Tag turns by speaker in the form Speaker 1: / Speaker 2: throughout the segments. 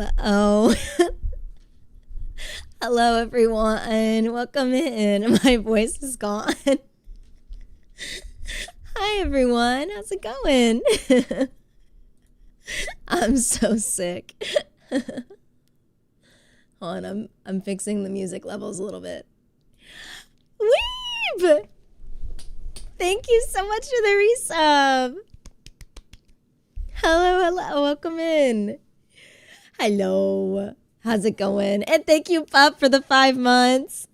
Speaker 1: Oh, hello everyone. Welcome in. My voice is gone. Hi everyone. How's it going? I'm so sick. Hold on, I'm fixing the music levels a little bit. Weeb! Thank you so much for the resub. Hello, welcome in. Hello. How's it going? And thank you, Pup, for the 5 months.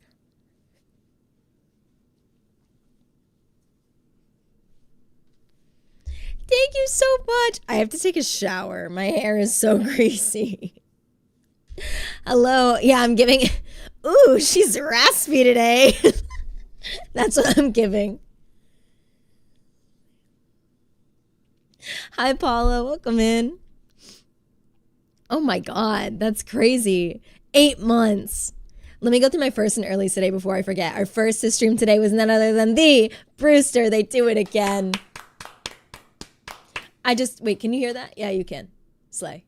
Speaker 1: Thank you so much. I have to take a shower. My hair is so greasy. Hello. Yeah, I'm giving... Ooh, she's raspy today. That's what I'm giving. Hi, Paula. Welcome in. Oh my God, that's crazy. 8 months. Let me go through my first and earlies today before I forget. Our first to stream today was none other than the Brewster. They do it again. Wait, can you hear that? Yeah, you can. Slay.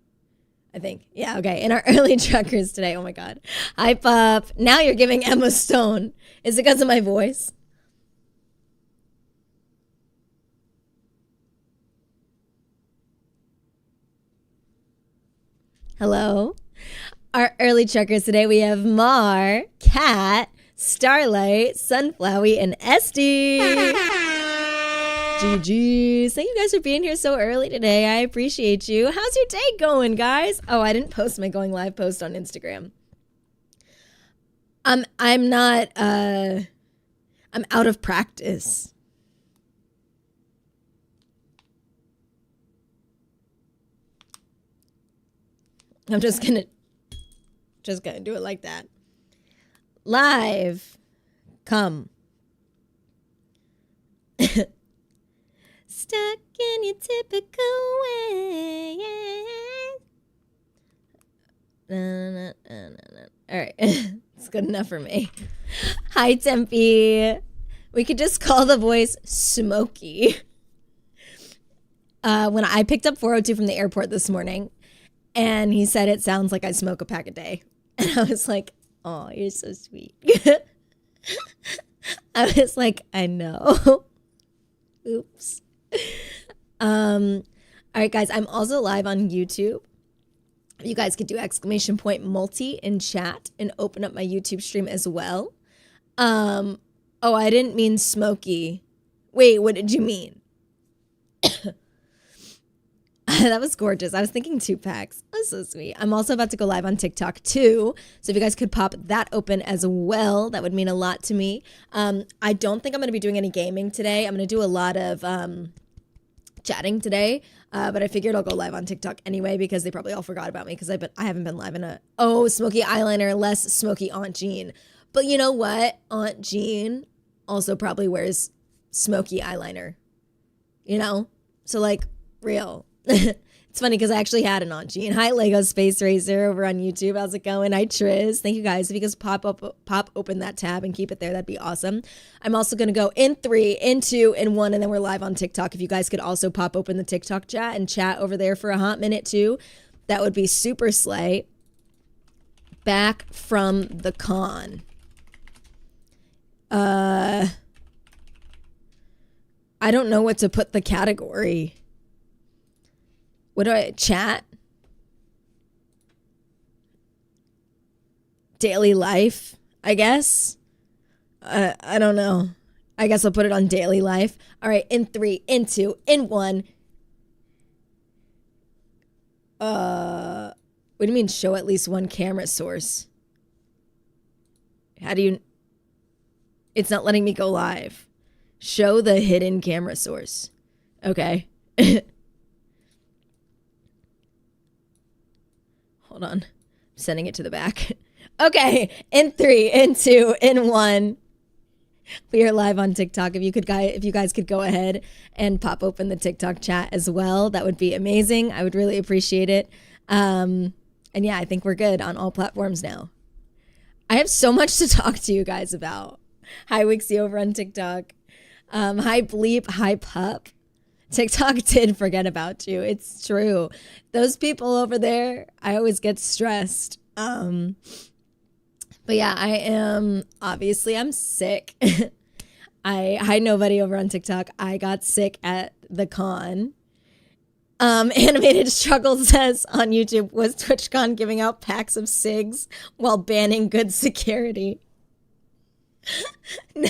Speaker 1: I think. Yeah, okay. And our early truckers today. Oh my God. Hi, Pup. Now you're giving Emma Stone. Is it because of my voice? Hello. Our early checkers today, we have Mar, Cat, Starlight, Sunflowy, and Esty. GG's. Thank you guys for being here so early today. I appreciate you. How's your day going, guys? Oh, I didn't post my going live post on Instagram. I'm out of practice. I'm just gonna do it like that. Live. Come. Stuck in your typical way. All right. It's good enough for me. Hi, Tempe. We could just call the voice Smokey. When I picked up 402 from the airport this morning, and he said it sounds like I smoke a pack a day. And I was like, oh, you're so sweet. I was like, I know. Oops. All right, guys, I'm also live on YouTube. You guys could do !multi in chat and open up my YouTube stream as well. Oh, I didn't mean smoky. Wait, what did you mean? That was gorgeous. I was thinking 2 packs. That's so sweet. I'm also about to go live on TikTok too. So if you guys could pop that open as well, that would mean a lot to me. I don't think I'm going to be doing any gaming today. I'm going to do a lot of chatting today. But I figured I'll go live on TikTok anyway because they probably all forgot about me because I haven't been live in smoky eyeliner, less smoky Aunt Jean. But you know what? Aunt Jean also probably wears smoky eyeliner. You know? So like real. It's funny because I actually had an Aunt Jean. Hi, Lego Space Racer over on YouTube. How's it going? Hi, Triz. Thank you guys. If you guys pop open that tab and keep it there, that'd be awesome. I'm also going to go in 3, in 2, in 1, and then we're live on TikTok. If you guys could also pop open the TikTok chat and chat over there for a hot minute too, that would be super slay. Back from the con. I don't know what to put the category. What do I chat? Daily life, I guess. I don't know. I guess I'll put it on daily life. All right, in 3, in 2, in 1. What do you mean show at least one camera source? How do you... It's not letting me go live. Show the hidden camera source. Okay. Hold on. I'm sending it to the back. Okay. In 3, in 2, in 1. We are live on TikTok. If you guys could go ahead and pop open the TikTok chat as well, that would be amazing. I would really appreciate it. And yeah, I think we're good on all platforms now. I have so much to talk to you guys about. Hi, Wixie over on TikTok. Hi, Bleep. Hi, Pup. TikTok did forget about you. It's true. Those people over there, I always get stressed. But yeah, I'm sick. Hi nobody over on TikTok. I got sick at the con. Animated Struggle says on YouTube, was TwitchCon giving out packs of cigs while banning good security? No,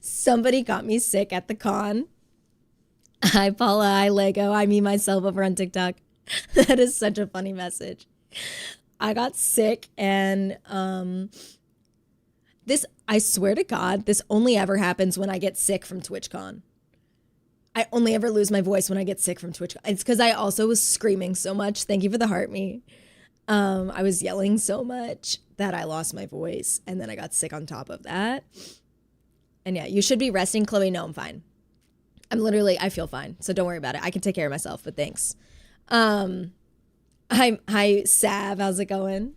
Speaker 1: somebody got me sick at the con. Hi Paula, hi Lego, hi me myself over on TikTok. That is such a funny message. I got sick and this, I swear to God, this only ever happens when I get sick from TwitchCon. I only ever lose my voice when I get sick from TwitchCon. It's because I also was screaming so much. Thank you for the heart me. I was yelling so much that I lost my voice and then I got sick on top of that. And yeah, you should be resting, Chloe. No, I'm fine. I feel fine. So don't worry about it. I can take care of myself, but thanks. Hi Sav, how's it going?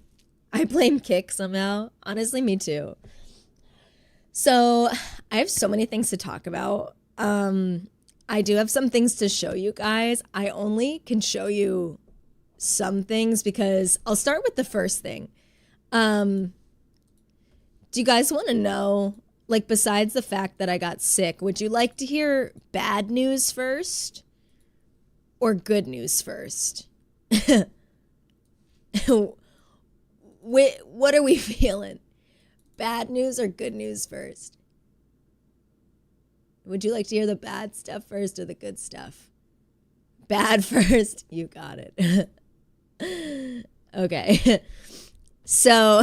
Speaker 1: I blame Kick somehow. Honestly, me too. So I have so many things to talk about. I do have some things to show you guys. I only can show you some things because I'll start with the first thing. Do you guys want to know, like, besides the fact that I got sick, would you like to hear bad news first or good news first? What are we feeling? Bad news or good news first? Would you like to hear the bad stuff first or the good stuff? Bad first. You got it. Okay. So,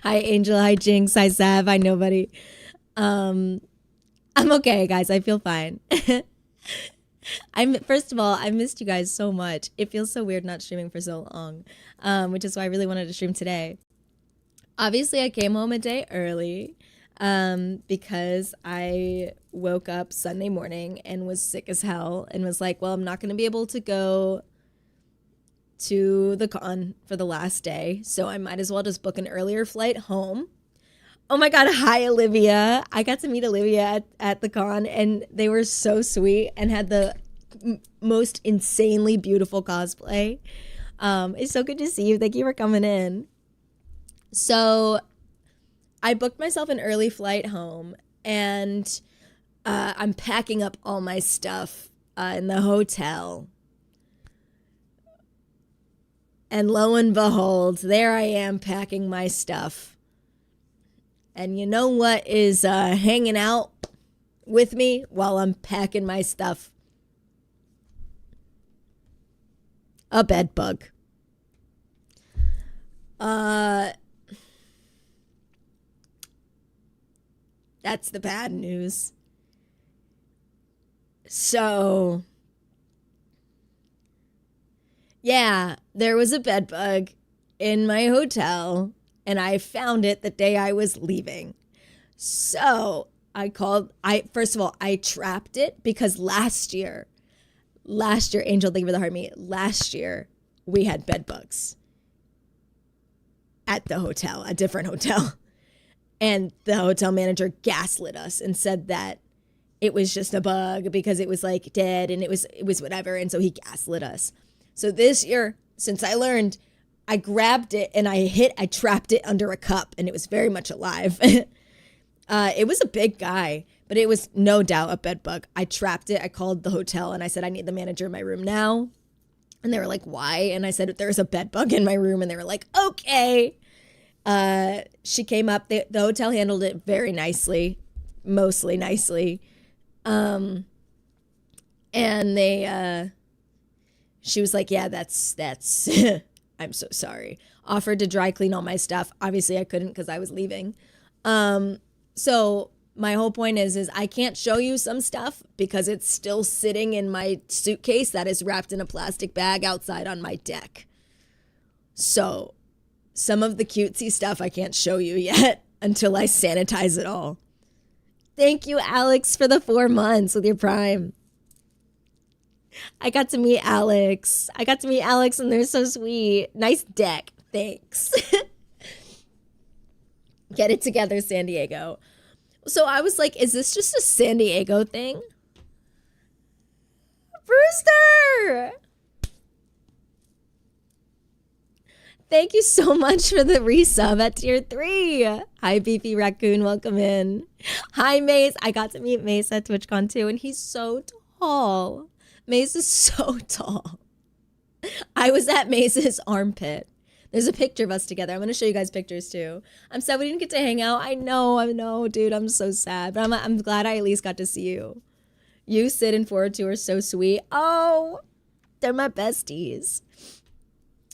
Speaker 1: hi Angel, hi Jinx, hi Sav, hi nobody. I'm okay, guys. I feel fine. First of all, I missed you guys so much. It feels so weird not streaming for so long, which is why I really wanted to stream today. Obviously, I came home a day early because I woke up Sunday morning and was sick as hell and was like, well, I'm not going to be able to go to the con for the last day, so I might as well just book an earlier flight home. Oh my God, hi Olivia. I got to meet Olivia at the con and they were so sweet and had the most insanely beautiful cosplay. It's so good to see you. Thank you for coming in. So I booked myself an early flight home and I'm packing up all my stuff in the hotel. And lo and behold, there I am packing my stuff. And you know what is hanging out with me while I'm packing my stuff? A bed bug. That's the bad news. So, yeah, there was a bed bug in my hotel, and I found it the day I was leaving. So first of all, I trapped it because last year, Angel, thank you for the heart me. Last year, we had bed bugs at the hotel, a different hotel. And the hotel manager gaslit us and said that it was just a bug because it was like dead and it was whatever. And so he gaslit us. So this year, since I learned, I grabbed it and I trapped it under a cup and it was very much alive. It was a big guy, but it was no doubt a bed bug. I trapped it. I called the hotel and I said, I need the manager in my room now. And they were like, why? And I said, there's a bed bug in my room. And they were like, okay. She came up, the hotel handled it very nicely, mostly nicely. And she was like, yeah, that's, I'm so sorry. Offered to dry clean all my stuff. Obviously I couldn't because I was leaving. So my whole point is I can't show you some stuff because it's still sitting in my suitcase that is wrapped in a plastic bag outside on my deck. So some of the cutesy stuff I can't show you yet until I sanitize it all. Thank you, Alex, for the 4 months with your Prime. I got to meet Alex. And they're so sweet. Nice deck. Thanks. Get it together, San Diego. So I was like, is this just a San Diego thing? Brewster! Thank you so much for the resub at tier 3. Hi, Beefy Raccoon. Welcome in. Hi, Maze. I got to meet Maze at TwitchCon too, and he's so tall. Maze is so tall. I was at Maze's armpit. There's a picture of us together. I'm going to show you guys pictures too. I'm sad we didn't get to hang out. I know, dude. I'm so sad. But I'm glad I at least got to see you. You, Sid, and Forward 2 are so sweet. Oh, they're my besties.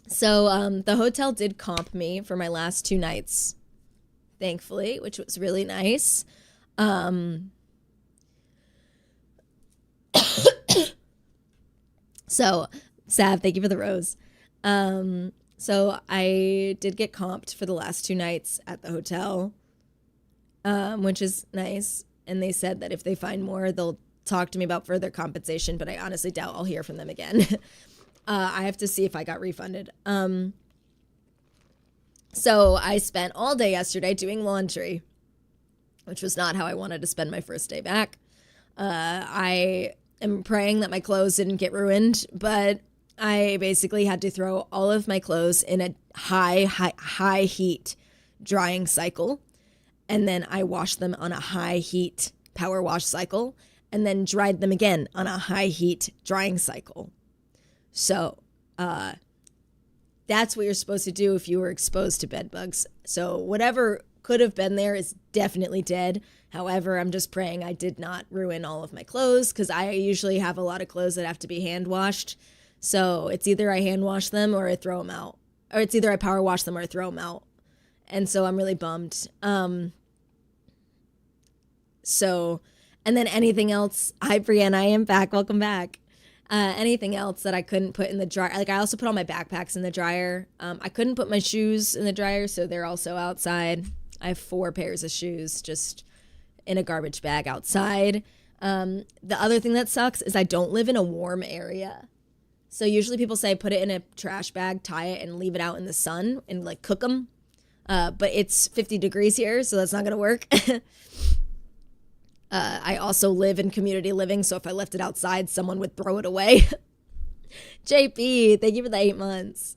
Speaker 1: So the hotel did comp me for my last 2 nights, thankfully, which was really nice. So, Sav, thank you for the rose. So I did get comped for the last 2 nights at the hotel, which is nice. And they said that if they find more, they'll talk to me about further compensation, but I honestly doubt I'll hear from them again. I have to see if I got refunded. So I spent all day yesterday doing laundry, which was not how I wanted to spend my first day back. I am praying that my clothes didn't get ruined, but I basically had to throw all of my clothes in a high heat drying cycle. And then I washed them on a high heat power wash cycle and then dried them again on a high heat drying cycle. So that's what you're supposed to do if you were exposed to bed bugs. So whatever could have been there is definitely dead. However, I'm just praying I did not ruin all of my clothes because I usually have a lot of clothes that have to be hand washed. So it's either I hand wash them or I throw them out. Or it's either I power wash them or I throw them out. And so I'm really bummed. And then anything else. Hi, Brianna. I am back. Welcome back. Anything else that I couldn't put in the dryer. Like I also put all my backpacks in the dryer. I couldn't put my shoes in the dryer, so they're also outside. I have 4 pairs of shoes just in a garbage bag outside. The other thing that sucks is I don't live in a warm area. So usually people say put it in a trash bag, tie it, and leave it out in the sun and like cook them. But it's 50 degrees here, so that's not going to work. I also live in community living, so if I left it outside, someone would throw it away. JP, thank you for the 8 months.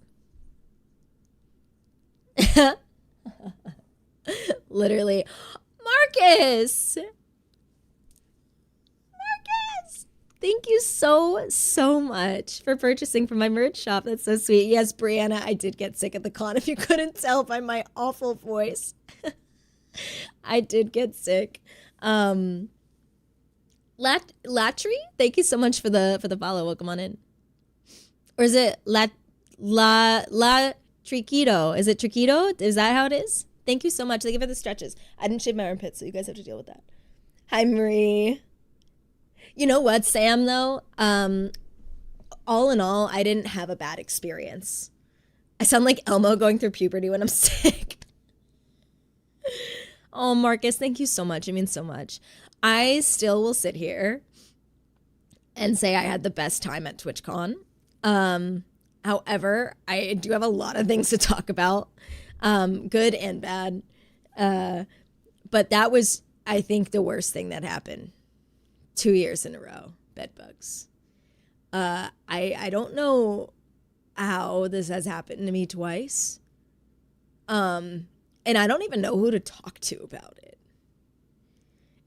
Speaker 1: Literally. Marcus! Thank you so much for purchasing from my merch shop. That's so sweet. Yes, Brianna, I did get sick at the con. If you couldn't tell by my awful voice. I did get sick. Latry, thank you so much for the follow. Welcome on in. Or is it La Triquito? Is it Triquito? Is that how it is? Thank you so much. Thank you for the stretches. I didn't shave my armpits, so you guys have to deal with that. Hi, Marie. You know what, Sam, though? All in all, I didn't have a bad experience. I sound like Elmo going through puberty when I'm sick. Oh, Marcus, thank you so much. It means so much. I still will sit here and say I had the best time at TwitchCon. However, I do have a lot of things to talk about, good and bad. But that was, I think, the worst thing that happened. 2 years in a row, bed bugs. I don't know how this has happened to me twice. And I don't even know who to talk to about it.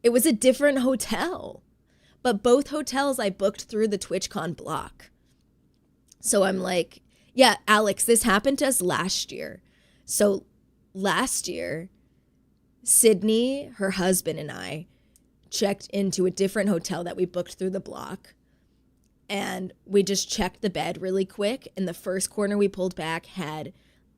Speaker 1: It was a different hotel, but both hotels I booked through the TwitchCon block. So I'm like, yeah, Alex, this happened to us last year. So last year, Sydney, her husband, and I checked into a different hotel that we booked through the block. And we just checked the bed really quick. And the first corner we pulled back had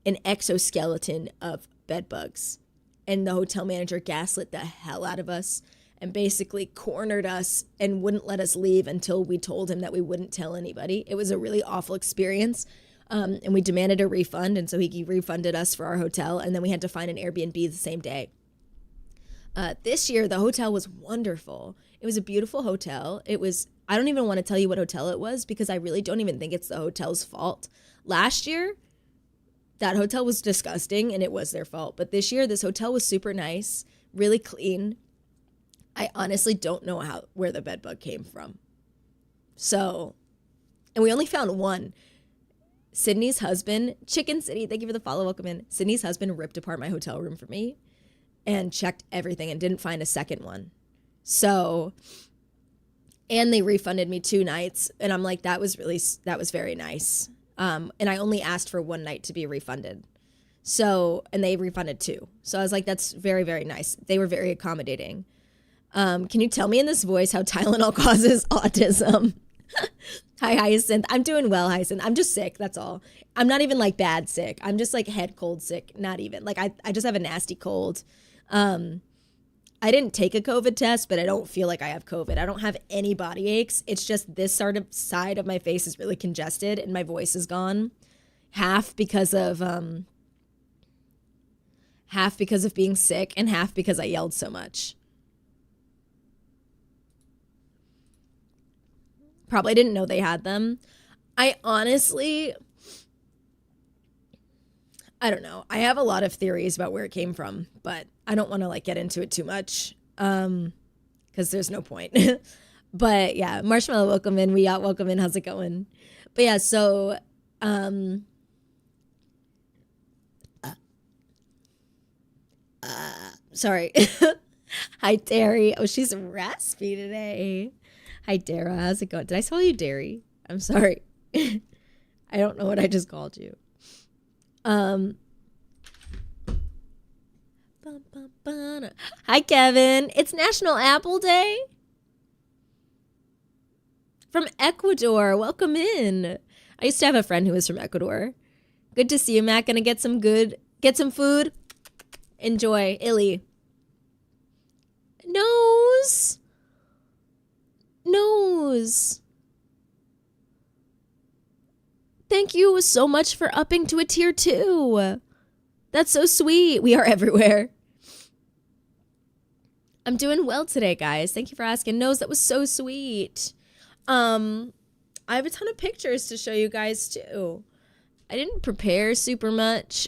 Speaker 1: an exoskeleton of bed bugs. And the hotel manager gaslit the hell out of us and basically cornered us and wouldn't let us leave until we told him that we wouldn't tell anybody. It was a really awful experience. And we demanded a refund. And so he refunded us for our hotel. And then we had to find an Airbnb the same day. This year, the hotel was wonderful. It was a beautiful hotel. I don't even want to tell you what hotel it was because I really don't even think it's the hotel's fault. Last year, that hotel was disgusting and it was their fault. But this year, this hotel was super nice, really clean. I honestly don't know where the bed bug came from. So And we only found one. Sydney's husband, Chicken City, thank you for the follow, welcome in. Sydney's husband ripped apart my hotel room for me and checked everything and didn't find a second one. So, and they refunded me 2 nights. And I'm like, that was very nice. And I only asked for 1 night to be refunded. So, and they refunded 2. So I was like, that's very, very nice. They were very accommodating. Can you tell me in this voice how Tylenol causes autism? Hi, Hyacinth. I'm doing well, Hyacinth. I'm just sick. That's all. I'm not even like bad sick. I'm just like head cold sick. Not even. Like I just have a nasty cold. I didn't take a COVID test, but I don't feel like I have COVID. I don't have any body aches. It's just this side of my face is really congested and my voice is gone. Half because of being sick and half because I yelled so much. Probably didn't know they had them. I honestly, I don't know. I have a lot of theories about where it came from, but I don't want to like get into it too much because there's no point. But yeah, Marshmallow, welcome in. We got welcome in. How's it going? But yeah, so sorry. Hi, Terry. Oh, she's raspy today. Hi, Dara. How's it going? Did I call you Derry? I'm sorry. I don't know what I just called you. Hi, Kevin. It's National Apple Day. From Ecuador. Welcome in. I used to have a friend who was from Ecuador. Good to see you, Matt. Gonna get some food. Enjoy. Illy. Nose. Thank you so much for upping to a tier 2. That's so sweet. We are everywhere. I'm doing well today, guys. Thank you for asking. Nose, that was so sweet. I have a ton of pictures to show you guys too. I didn't prepare super much,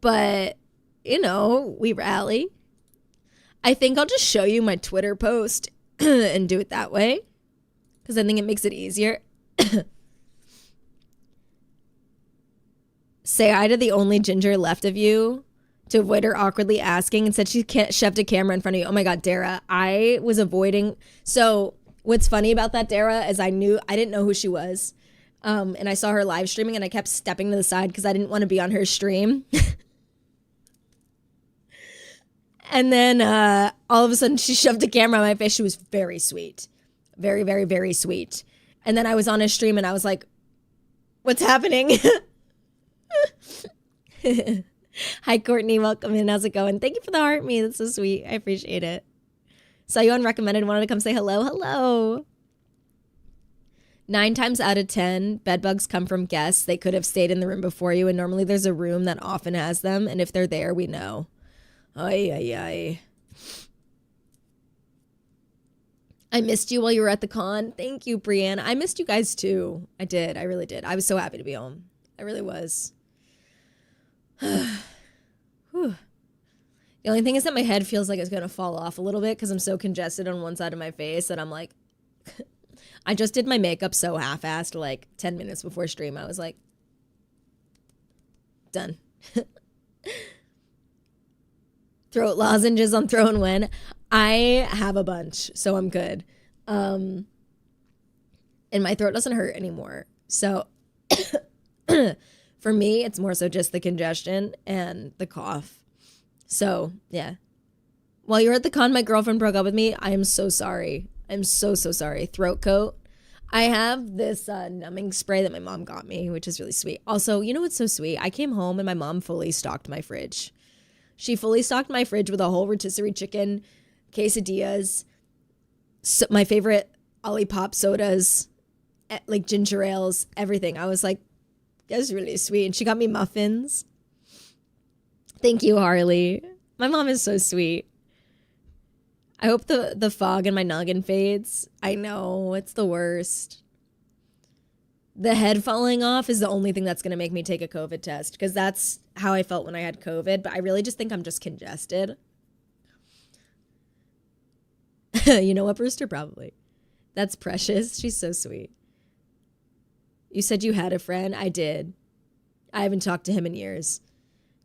Speaker 1: but you know, we rally. I think I'll just show you my Twitter post and do it that way because I think it makes it easier. Say hi to the only ginger left of you to avoid her awkwardly asking and said she can't shoved a camera in front of you. Oh my God, Dara, I was avoiding. So what's funny about that, Dara, is I didn't know who she was. And I saw her live streaming and I kept stepping to the side because I didn't want to be on her stream. And then all of a sudden she shoved a camera on my face. She was very sweet. Very, very, very sweet. And then I was on a stream and I was like, what's happening? Hi, Courtney. Welcome in. How's it going? Thank you for the heart me. That's so sweet. I appreciate it. Saw you on recommended. Wanted to come say hello. Hello. 9 times out of 10, bedbugs come from guests. They could have stayed in the room before you. And normally there's a room that often has them. And if they're there, we know. Ay. I missed you while you were at the con. Thank you, Brianne. I missed you guys too. I did. I really did. I was so happy to be home. I really was. The only thing is that my head feels like it's going to fall off a little bit because I'm so congested on one side of my face that I'm like, I just did my makeup so half-assed like 10 minutes before stream. I was like, done. Throat lozenges I'm throwing when. I have a bunch, so I'm good. And my throat doesn't hurt anymore. So for me, it's more so just the congestion and the cough. So, yeah. While you were at the con, my girlfriend broke up with me. I am so sorry. I'm so sorry. Throat coat. I have this numbing spray that my mom got me, which is really sweet. Also, you know what's so sweet? I came home and my mom fully stocked my fridge. She fully stocked my fridge with a whole rotisserie chicken, quesadillas, my favorite Girlypop sodas, like ginger ales, everything. I was like, that's really sweet. And she got me muffins. Thank you, Harley. My mom is so sweet. I hope the fog in my noggin fades. I know, it's the worst. The head falling off is the only thing that's going to make me take a COVID test because that's how I felt when I had COVID. But I really just think I'm just congested. You know what, Brewster? Probably. That's precious. She's so sweet. You said you had a friend. I did. I haven't talked to him in years.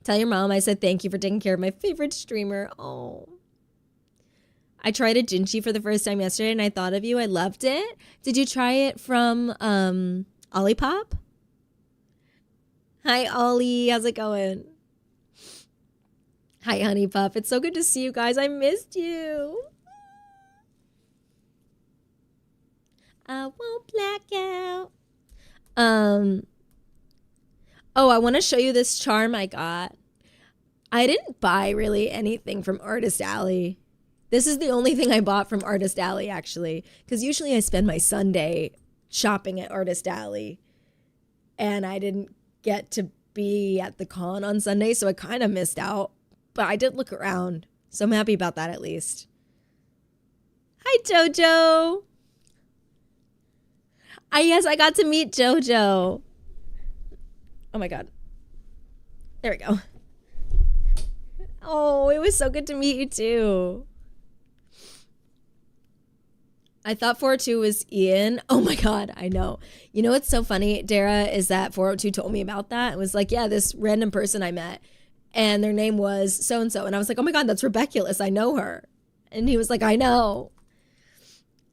Speaker 1: Tell your mom I said thank you for taking care of my favorite streamer. Oh. I tried a Jinchi for the first time yesterday and I thought of you. I loved it. Did you try it from Olipop? Hi, Ollie. How's it going? Hi, Honey Puff. It's so good to see you guys. I missed you. I won't black out. Oh, I want to show you this charm I got. I didn't buy really anything from Artist Alley. This is the only thing I bought from Artist Alley, actually. Because usually I spend my Sunday shopping at Artist Alley. And I didn't get to be at the con on Sunday, so I kind of missed out. But I did look around, so I'm happy about that at least. Hi, Jojo. Yes, I got to meet Jojo. Oh my god. There we go. Oh, it was so good to meet you too. I thought 402 was Ian. Oh my god, I know. You know what's so funny, Dara, is that 402 told me about that. It was like, yeah, this random person I met, and their name was so-and-so. And I was like, oh my god, that's Rebeculous. I know her. And he was like, I know.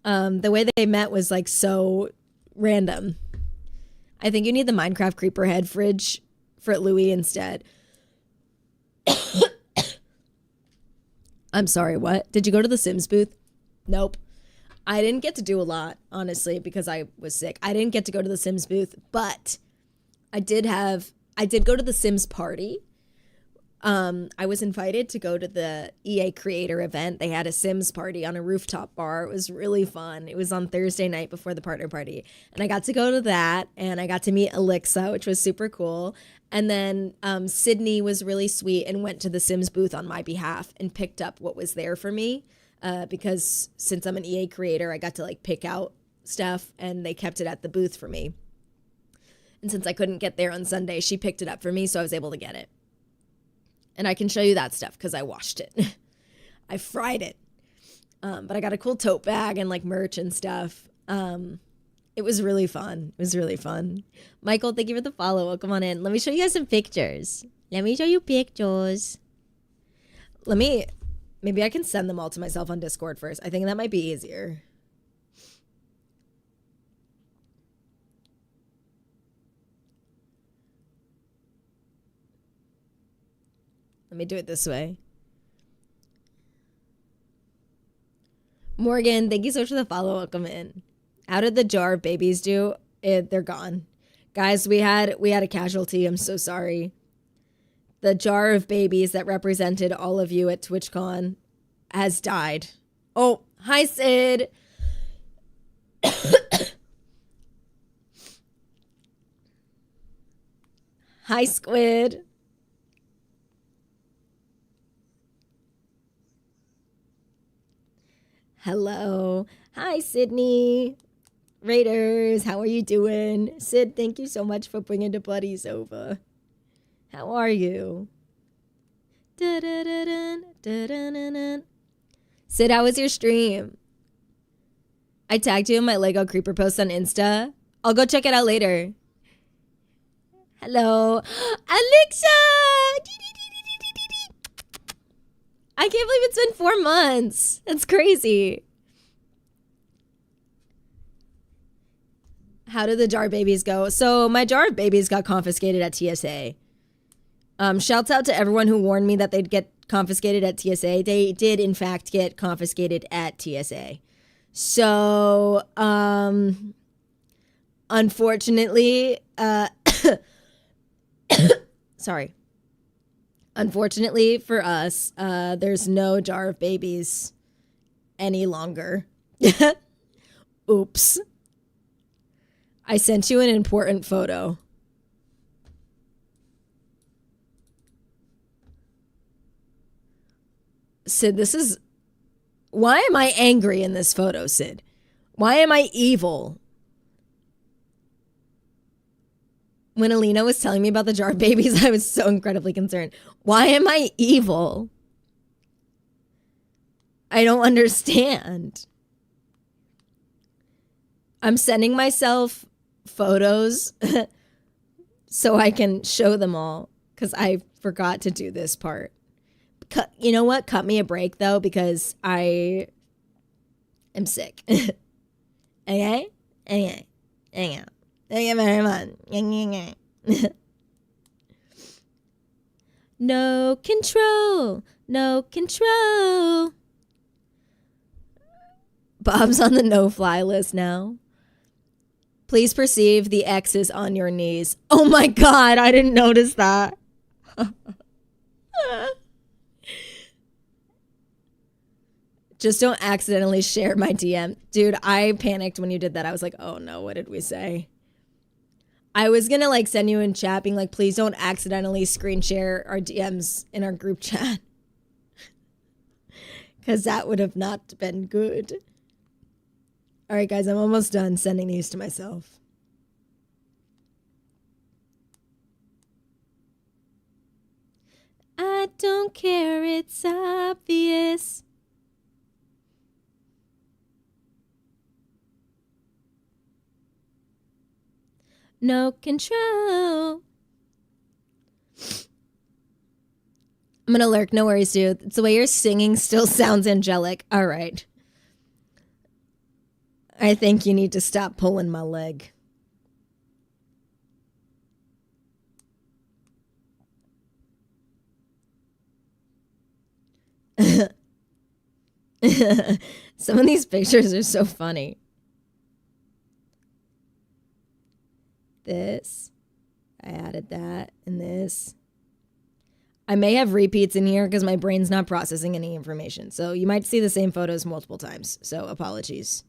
Speaker 1: The way they met was like so random. I think you need the Minecraft creeper head fridge for Louis instead. I'm sorry, what? Did you go to the Sims booth? Nope. I didn't get to do a lot, honestly, because I was sick. I didn't get to go to the Sims booth, but I did go to the Sims party. I was invited to go to the EA creator event. They had a Sims party on a rooftop bar. It was really fun. It was on Thursday night before the partner party. And I got to go to that, and I got to meet Alexa, which was super cool. And then Sydney was really sweet and went to the Sims booth on my behalf and picked up what was there for me. Because since I'm an EA creator, I got to like pick out stuff, and they kept it at the booth for me. And since I couldn't get there on Sunday, she picked it up for me, so I was able to get it. And I can show you that stuff because I washed it. I fried it. But I got a cool tote bag and like merch and stuff. It was really fun. It was really fun. Michael, thank you for the follow. Welcome on in. Let me show you guys some pictures. Let me show you pictures. Maybe I can send them all to myself on Discord first. I think that might be easier. Let me do it this way. Morgan, thank you so much for the follow. Welcome in. How did the jar of babies do? They're gone. Guys, we had a casualty. I'm so sorry. The jar of babies that represented all of you at TwitchCon has died. Oh, hi, Sid. Hi, Squid. Hello. Hi, Sydney. Raiders, how are you doing? Sid, thank you so much for bringing the buddies over. How are you? Sid, how was your stream? I tagged you in my Lego Creeper post on Insta. I'll go check it out later. Hello. Alexa! I can't believe it's been 4 months. That's crazy. How did the jar babies go? So my jar of babies got confiscated at TSA. Shouts out to everyone who warned me that they'd get confiscated at TSA. They did, in fact, get confiscated at TSA. So, unfortunately, sorry. Unfortunately for us, there's no jar of babies any longer. Oops. I sent you an important photo. Sid, this is... Why am I angry in this photo, Sid? Why am I evil? When Alina was telling me about the jar of babies, I was so incredibly concerned. Why am I evil? I don't understand. I'm sending myself photos so I can show them all because I forgot to do this part. You know what? Cut me a break though because I am sick. Okay? Okay. Thank you very much. No control. No control. Bob's on the no-fly list now. Please perceive the X's on your knees. Oh my God, I didn't notice that. Just don't accidentally share my DM. Dude, I panicked when you did that. I was like, oh no, what did we say? I was gonna like send you in chat being like, please don't accidentally screen share our DMs in our group chat. Because that would have not been good. All right, guys, I'm almost done sending these to myself. I don't care, it's obvious. No control. I'm gonna lurk, no worries, dude. It's the way you're singing still sounds angelic. All right. I think you need to stop pulling my leg. Some of these pictures are so funny. This. I added that and this. I may have repeats in here because my brain's not processing any information. So you might see the same photos multiple times. So apologies.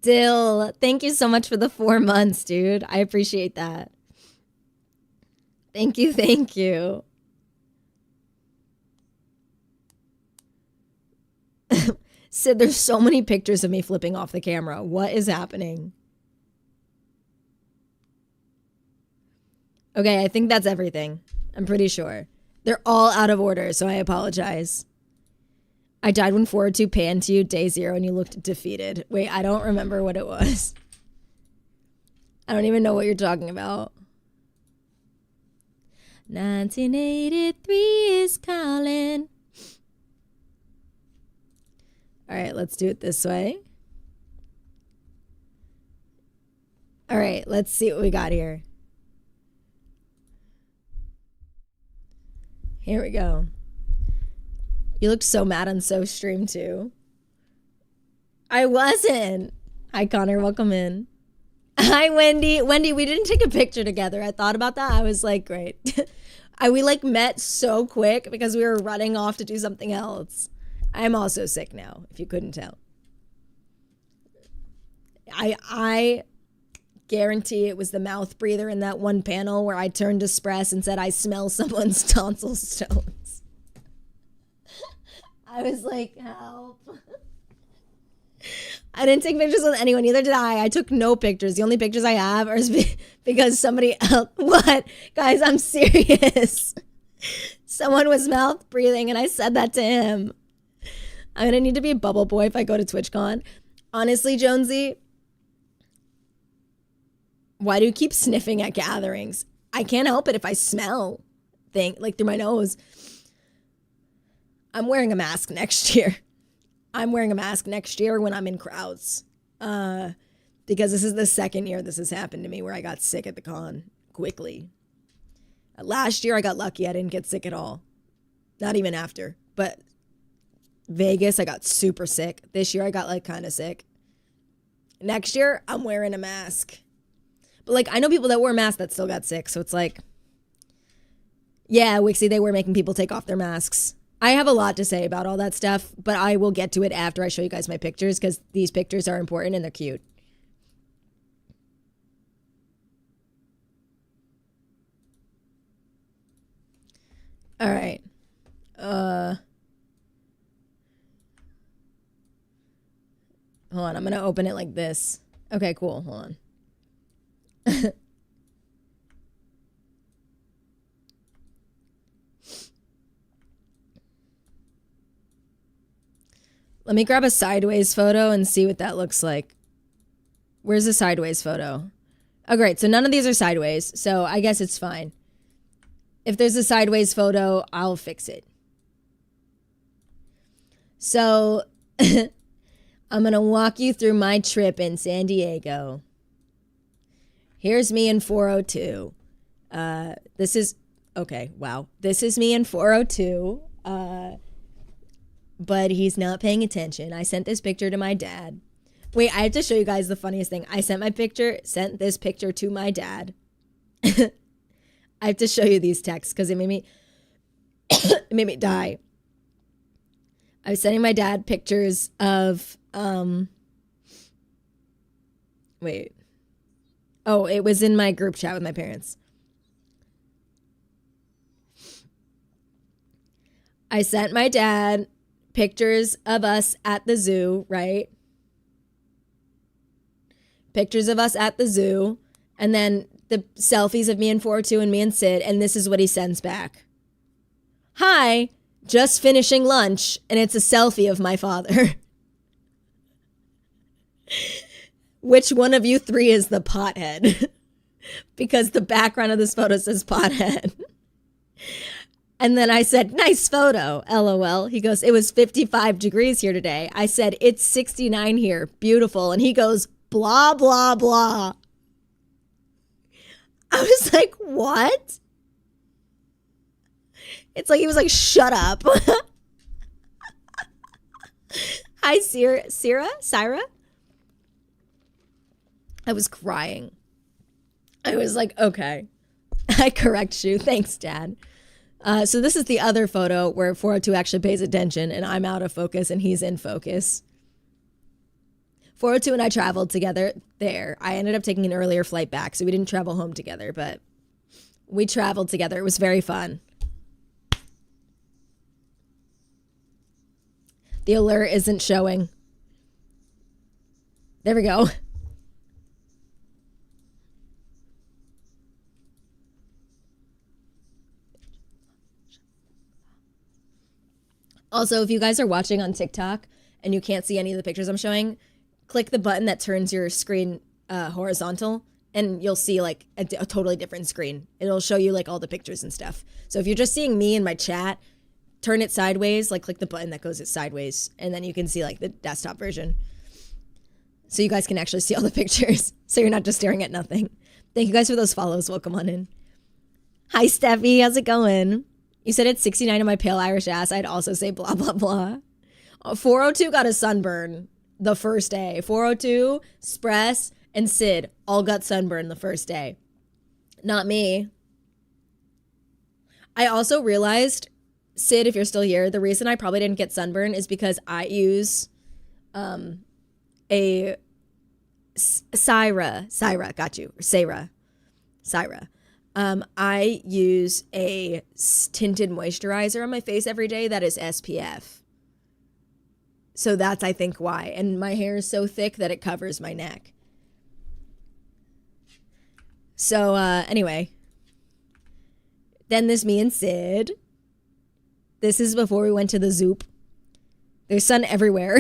Speaker 1: Dill, thank you so much for the 4 months, dude. I appreciate that. Thank you, thank you. Sid, there's so many pictures of me flipping off the camera. What is happening? Okay, I think that's everything. I'm pretty sure. They're all out of order, so I apologize. I died when 402 panned to you day 0 and you looked defeated. Wait, I don't remember what it was. I don't even know what you're talking about. 1983 is calling. All right, let's do it this way. All right, let's see what we got here. Here we go. You looked so mad on So Stream too. I wasn't. Hi, Connor. Welcome in. Hi, Wendy. Wendy, we didn't take a picture together. I thought about that. I was like, great. We like met so quick because we were running off to do something else. I'm also sick now, if you couldn't tell. I guarantee it was the mouth breather in that one panel where I turned to Spress and said, I smell someone's tonsil stones. I was like, help. I didn't take pictures with anyone, neither did I. I took no pictures. The only pictures I have are because somebody else. What? Guys, I'm serious. Someone was mouth breathing and I said that to him. I'm going to need to be a bubble boy if I go to TwitchCon. Honestly, Jonesy, why do you keep sniffing at gatherings? I can't help it if I smell like through my nose. I'm wearing a mask next year. I'm wearing a mask next year when I'm in crowds. Because this is the second year this has happened to me where I got sick at the con quickly. Last year I got lucky. I didn't get sick at all. Not even after. But Vegas, I got super sick. This year I got like kind of sick. Next year I'm wearing a mask. But like I know people that wear masks that still got sick. So it's like, yeah, Wixie, they were making people take off their masks. I have a lot to say about all that stuff, but I will get to it after I show you guys my pictures because these pictures are important and they're cute. All right. Hold on, I'm going to open it like this. Okay, cool. Hold on. Let me grab a sideways photo and see what that looks like. Where's the sideways photo? Oh, great. So none of these are sideways. So I guess it's fine. If there's a sideways photo, I'll fix it. So I'm going to walk you through my trip in San Diego. Here's me in 402. This is, okay, wow. This is me in 402. But he's not paying attention. I sent this picture to my dad. Wait, I have to show you guys the funniest thing. I sent this picture to my dad. I have to show you these texts because it made me die. I was sending my dad pictures of, wait. Oh, it was in my group chat with my parents. I sent my dad pictures of us at the zoo, right? Pictures of us at the zoo. And then the selfies of me and 402 and me and Sid. And this is what he sends back. Hi, just finishing lunch. And it's a selfie of my father. Which one of you three is the pothead? Because the background of this photo says pothead. And then I said, nice photo, LOL. He goes, it was 55 degrees here today. I said, it's 69 here, beautiful. And he goes, blah, blah, blah. I was like, what? It's like, he was like, shut up. Hi, Syra? I was crying. I was like, okay. I correct you. Thanks, Dad. So this is the other photo where 402 actually pays attention and I'm out of focus and he's in focus. 402 and I traveled together there. I ended up taking an earlier flight back, so we didn't travel home together, but we traveled together. It was very fun. The alert isn't showing. There we go. Also, if you guys are watching on TikTok and you can't see any of the pictures I'm showing, click the button that turns your screen horizontal and you'll see like a totally different screen. It'll show you like all the pictures and stuff. So if you're just seeing me in my chat, turn it sideways, like click the button that goes it sideways, and then you can see like the desktop version. So you guys can actually see all the pictures. So you're not just staring at nothing. Thank you guys for those follows. Welcome on in. Hi, Steffi. How's it going? You said it's 69 on my pale Irish ass. I'd also say blah, blah, blah. 402 got a sunburn the first day. 402, Spress, and Sid all got sunburn the first day. Not me. I also realized, Sid, if you're still here, the reason I probably didn't get sunburn is because I use a Syra, got you, Syra. I use a tinted moisturizer on my face every day that is SPF. So that's, I think, why. And my hair is so thick that it covers my neck. So, anyway. Then there's me and Sid. This is before we went to the Zoop. There's sun everywhere.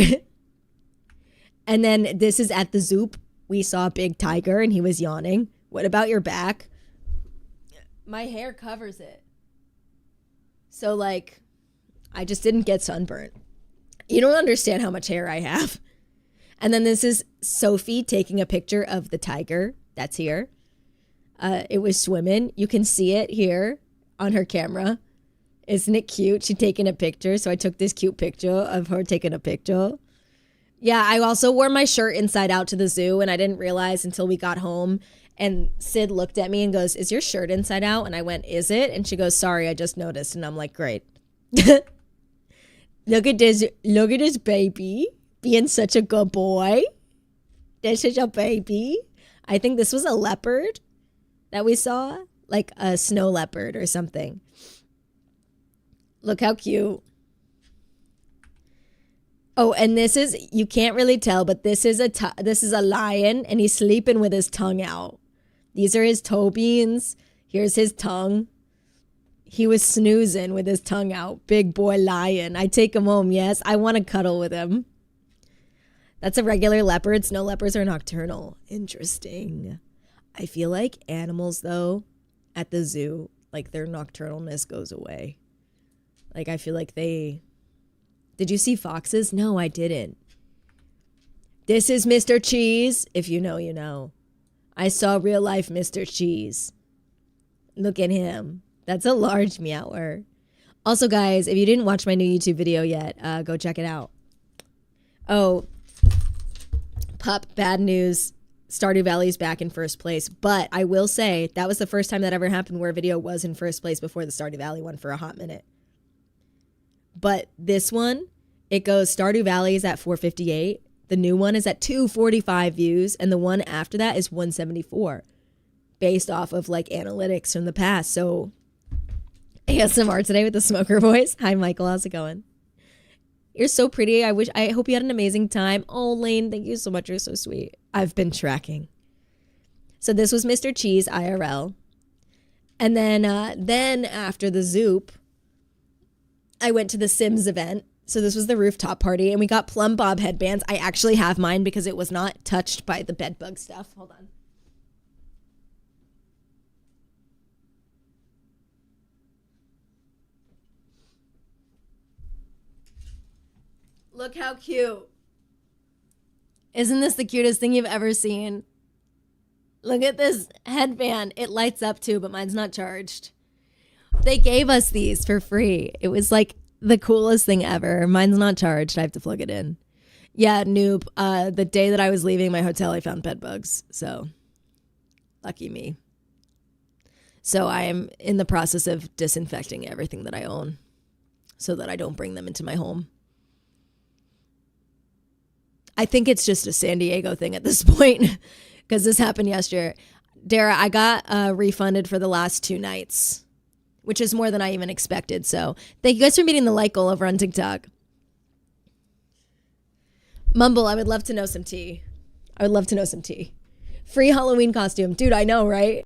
Speaker 1: And then this is at the Zoop. We saw a big tiger and he was yawning. What about your back? My hair covers it. So, like, I just didn't get sunburnt. You don't understand how much hair I have. And then this is Sophie taking a picture of the tiger. That's here. It was swimming. You can see it here on her camera. Isn't it cute? She's taking a picture. So I took this cute picture of her taking a picture. Yeah, I also wore my shirt inside out to the zoo, and I didn't realize until we got home. And Sid looked at me and goes, is your shirt inside out? And I went, is it? And she goes, sorry, I just noticed. And I'm like, great. Look at this baby being such a good boy. This is a baby. I think this was a leopard that we saw, like a snow leopard or something. Look how cute. Oh, and this is, you can't really tell, but this is a lion, and he's sleeping with his tongue out. These are his toe beans. Here's his tongue. He was snoozing with his tongue out. Big boy lion. I take him home, yes. I want to cuddle with him. That's a regular leopard. Snow leopards are nocturnal. Interesting. I feel like animals, though, at the zoo, like their nocturnalness goes away. Like I feel like they... Did you see foxes? No, I didn't. This is Mr. Cheese. If you know, you know. I saw real life Mr. Cheese. Look at him. That's a large meower. Also, guys, if you didn't watch my new YouTube video yet, go check it out. Oh, pup, bad news. Stardew Valley's back in first place. But I will say that was the first time that ever happened where a video was in first place before the Stardew Valley one for a hot minute. But this one, it goes Stardew Valley is at 458. The new one is at 245 views. And the one after that is 174. Based off of like analytics from the past. So ASMR today with the smoker voice. Hi, Michael. How's it going? You're so pretty. I hope you had an amazing time. Oh, Lane, thank you so much. You're so sweet. I've been tracking. So this was Mr. Cheese IRL. And then after the Zoop, I went to the Sims event. So this was the rooftop party, and we got Plum Bob headbands. I actually have mine because it was not touched by the bedbug stuff. Hold on. Look how cute. Isn't this the cutest thing you've ever seen? Look at this headband. It lights up too, but mine's not charged. They gave us these for free. It was like the coolest thing ever. Mine's not charged. I have to plug it in. Yeah, noob. The day that I was leaving my hotel, I found bed bugs. So, lucky me. So I am in the process of disinfecting everything that I own so that I don't bring them into my home. I think it's just a San Diego thing at this point because this happened yesterday. Dara, I got refunded for the last 2 nights, which is more than I even expected. So thank you guys for meeting the like goal over on TikTok. Mumble, I would love to know some tea. I would love to know some tea. Free Halloween costume. Dude, I know, right?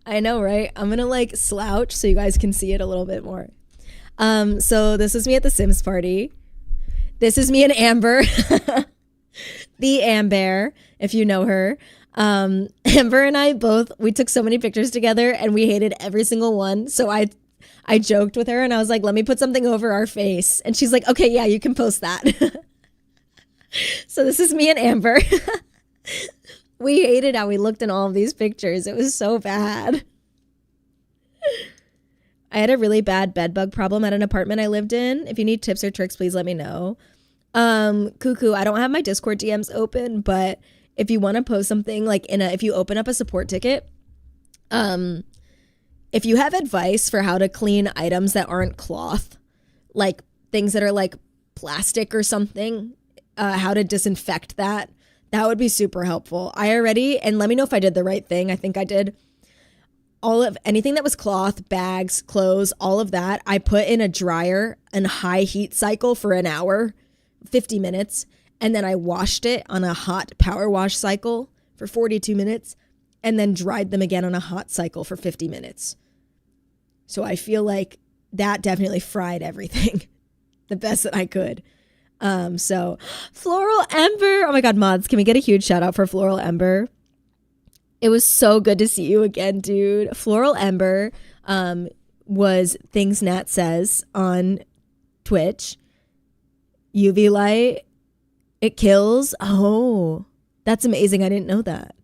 Speaker 1: I know, right? I'm going to like slouch so you guys can see it a little bit more. So this was me at the Sims party. This is me and Amber. The Amber, if you know her. Amber and I both, we took so many pictures together and we hated every single one. So I joked with her and I was like, let me put something over our face. And she's like, okay, yeah, you can post that. So this is me and Amber. We hated how we looked in all of these pictures. It was so bad. I had a really bad bed bug problem at an apartment I lived in. If you need tips or tricks, please let me know. Cuckoo, I don't have my Discord DMs open, but if you want to post something like if you open up a support ticket, if you have advice for how to clean items that aren't cloth, like things that are like plastic or something, how to disinfect that would be super helpful. And let me know if I did the right thing. I think I did. All of anything that was cloth, bags, clothes, all of that, I put in a dryer and high heat cycle for an hour, 50 minutes. And then I washed it on a hot power wash cycle for 42 minutes and then dried them again on a hot cycle for 50 minutes. So I feel like that definitely fried everything the best that I could. So Floral Ember. Oh my God, mods, can we get a huge shout out for Floral Ember? It was so good to see you again, dude. Floral Ember was Things Nat Says on Twitch. UV light, it kills. Oh, that's amazing. I didn't know that.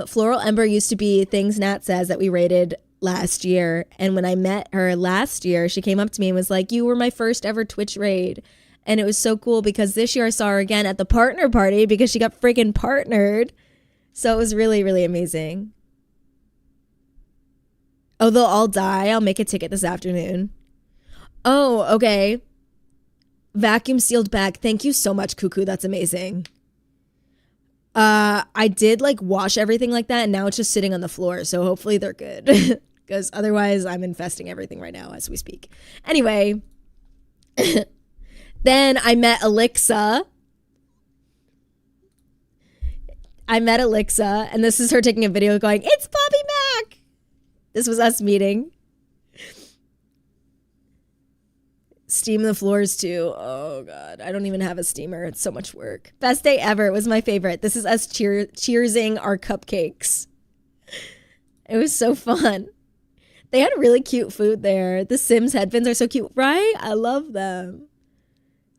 Speaker 1: Floral Ember used to be Things Nat Says that we rated last year. And when I met her last year, she came up to me and was like, you were my first ever Twitch raid. And it was so cool because this year I saw her again at the partner party because she got freaking partnered. So it was really, really amazing. Oh, they'll all die. I'll make a ticket this afternoon. Oh, okay. Vacuum sealed bag. Thank you so much, Cuckoo. That's amazing. I did like wash everything like that and now it's just sitting on the floor. So hopefully they're good because otherwise I'm infesting everything right now as we speak. Anyway, then I met Alexa. And this is her taking a video going, it's Bobby Mac. This was us meeting. Steam the floors too. Oh God, I don't even have a steamer. It's so much work. Best day ever. It was my favorite. This is us cheersing our cupcakes. It was so fun. They had really cute food there. The Sims headphones are so cute, right? I love them.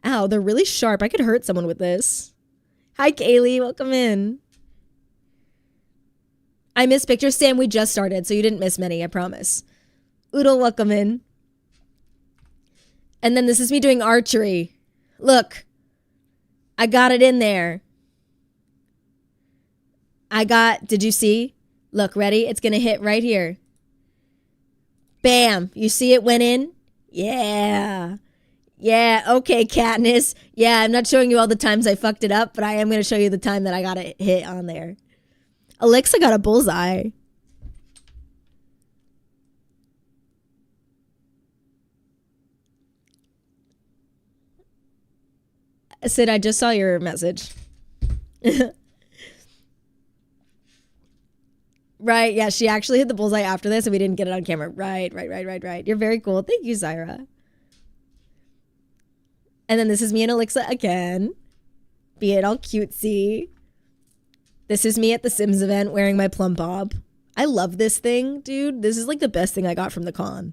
Speaker 1: Ow, they're really sharp. I could hurt someone with this. Hi, Kaylee. Welcome in. I missed pictures, Sam. We just started, so you didn't miss many, I promise. Oodle, welcome in. And then this is me doing archery. Look. I got it in there. Did you see? Look, ready? It's going to hit right here. Bam. You see it went in? Yeah. Yeah. Okay, Katniss. Yeah, I'm not showing you all the times I fucked it up, but I am going to show you the time that I got it hit on there. Alexa got a bullseye. Sid, I just saw your message. Right, yeah, she actually hit the bullseye after this and we didn't get it on camera. Right. You're very cool. Thank you, Zyra. And then this is me and Alexa again. Be it all cutesy. This is me at the Sims event wearing my plum bob. I love this thing, dude. This is like the best thing I got from the con.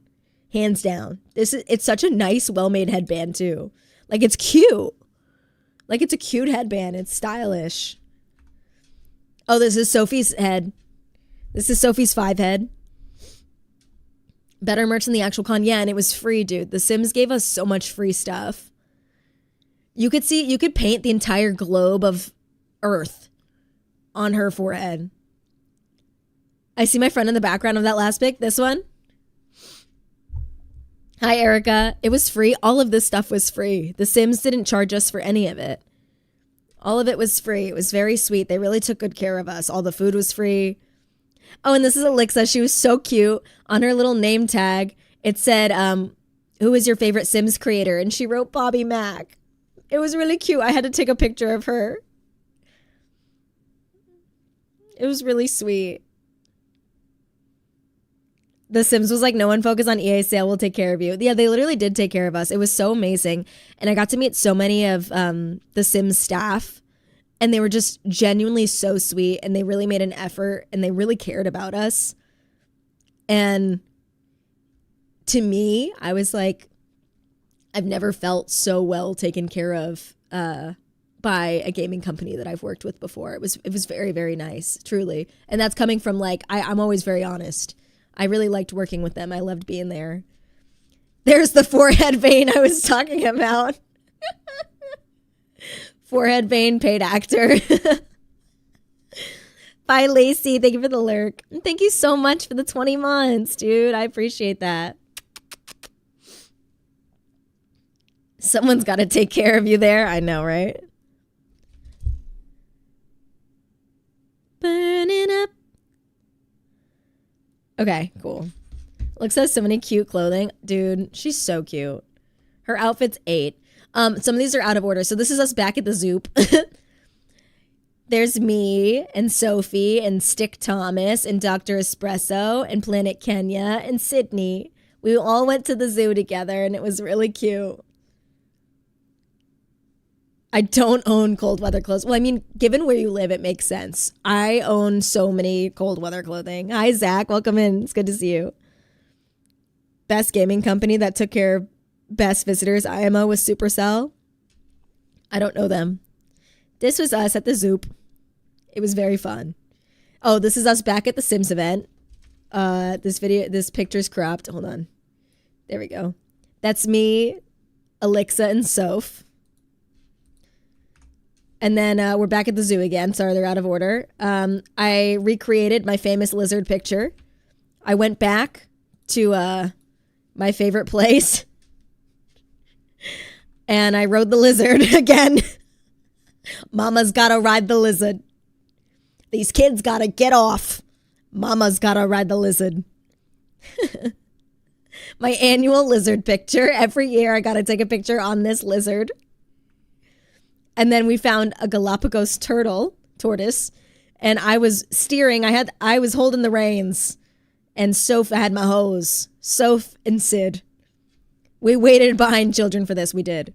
Speaker 1: Hands down. It's such a nice, well-made headband too. Like it's cute. Like it's a cute headband. It's stylish. Oh, this is Sophie's head. This is Sophie's 5 head. Better merch than the actual con. Yeah, and it was free, dude. The Sims gave us so much free stuff. You could paint the entire globe of Earth on her forehead. I see my friend in the background of that last pic. This one. Hi, Erica. It was free. All of this stuff was free. The Sims didn't charge us for any of it. All of it was free. It was very sweet. They really took good care of us. All the food was free. Oh, and this is Alexa. She was so cute. On her little name tag, it said, who is your favorite Sims creator? And she wrote Bobby Mac. It was really cute. I had to take a picture of her. It was really sweet. The Sims was like, no one focus on EA sale. We'll take care of you. Yeah, they literally did take care of us. It was so amazing. And I got to meet so many of the Sims staff. And they were just genuinely so sweet. And they really made an effort. And they really cared about us. And to me, I was like, I've never felt so well taken care of by a gaming company that I've worked with before. It was very, very nice, truly. And that's coming from like, I'm always very honest. I really liked working with them. I loved being there. There's the forehead vein I was talking about. Forehead vein paid actor. Bye, Lacey. Thank you for the lurk. And thank you so much for the 20 months, dude. I appreciate that. Someone's got to take care of you there. I know, right? Burning up. Okay, cool. Looks has so many cute clothing. Dude, she's so cute. Her outfit's 8. Some of these are out of order. So this is us back at the Zoop. There's me and Sophie and Stick Thomas and Dr. Espresso and Planet Kenya and Sydney. We all went to the zoo together and it was really cute. I don't own cold weather clothes. Well, I mean, given where you live, it makes sense. I own so many cold weather clothing. Hi, Zach. Welcome in. It's good to see you. Best gaming company that took care of best visitors. IMO was Supercell. I don't know them. This was us at the Zoop. It was very fun. Oh, this is us back at the Sims event. This picture's cropped. Hold on. There we go. That's me, Alexa, and Soph. And then we're back at the zoo again. Sorry, they're out of order. I recreated my famous lizard picture. I went back to my favorite place. And I rode the lizard again. Mama's gotta ride the lizard. These kids gotta get off. Mama's gotta ride the lizard. My annual lizard picture. Every year I gotta take a picture on this lizard. And then we found a Galapagos tortoise, and I was steering. I was holding the reins, and Soph had my hose. Soph and Sid We waited behind children for this. We did.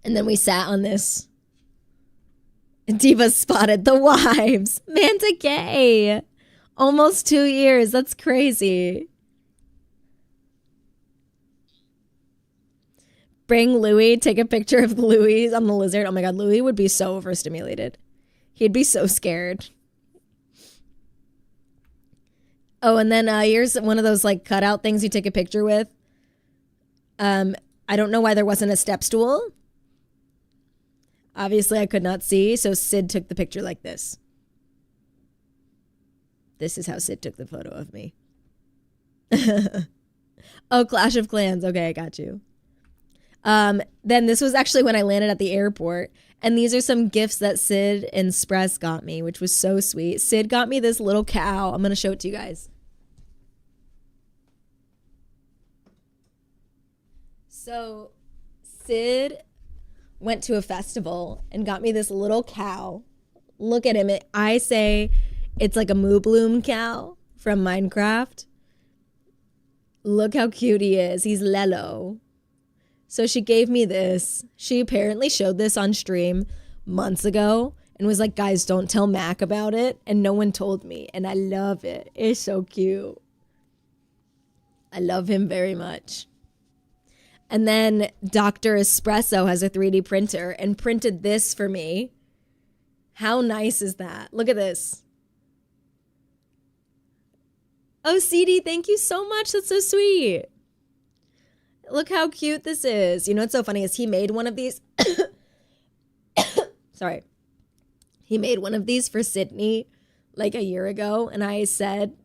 Speaker 1: And then we sat on this. Diva spotted the wives. Manta Gay. Almost 2 years. That's crazy. Bring Louis. Take a picture of Louis on the lizard. Oh my God. Louis would be so overstimulated. He'd be so scared. Oh, and then here's one of those like cutout things you take a picture with. I don't know why there wasn't a step stool. Obviously, I could not see, so Sid took the picture like this. This is how Sid took the photo of me. Oh, Clash of Clans. Okay, I got you. Then this was actually when I landed at the airport. And these are some gifts that Sid and Spress got me, which was so sweet. Sid got me this little cow. I'm going to show it to you guys. So Sid went to a festival and got me this little cow. Look at him. I say it's like a Moo Bloom cow from Minecraft. Look how cute he is. He's Lelo. So she gave me this. She apparently showed this on stream months ago and was like, guys, don't tell Mac about it. And no one told me. And I love it. It's so cute. I love him very much. And then Dr. Espresso has a 3D printer and printed this for me. How nice is that? Look at this. Oh, CD, thank you so much. That's so sweet. Look how cute this is. You know what's so funny is he made one of these. Sorry. He made one of these for Sydney like a year ago. And I said,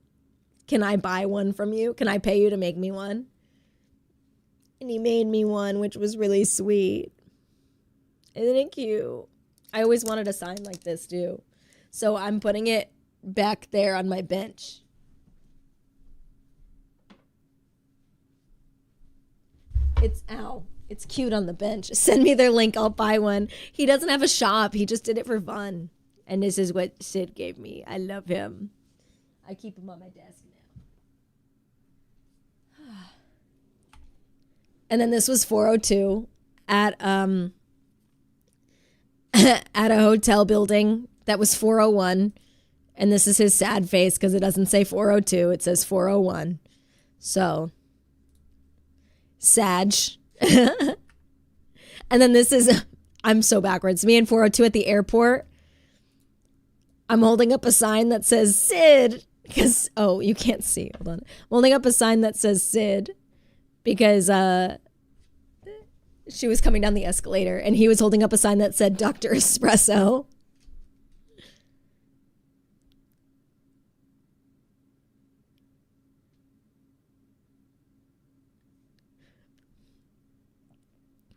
Speaker 1: can I buy one from you? Can I pay you to make me one? And he made me one, which was really sweet. Isn't it cute? I always wanted a sign like this too. So I'm putting it back there on my bench. It's cute on the bench. Send me their link. I'll buy one. He doesn't have a shop. He just did it for fun. And this is what Sid gave me. I love him. I keep him on my desk now. And then this was 402 at at a hotel building that was 401. And this is his sad face because it doesn't say 402. It says 401. So, Sag. And then this is, I'm so backwards. Me and 402 at the airport. I'm holding up a sign that says Sid. Because, oh, you can't see. Hold on. I'm holding up a sign that says Sid. Because she was coming down the escalator. And he was holding up a sign that said Dr. Espresso.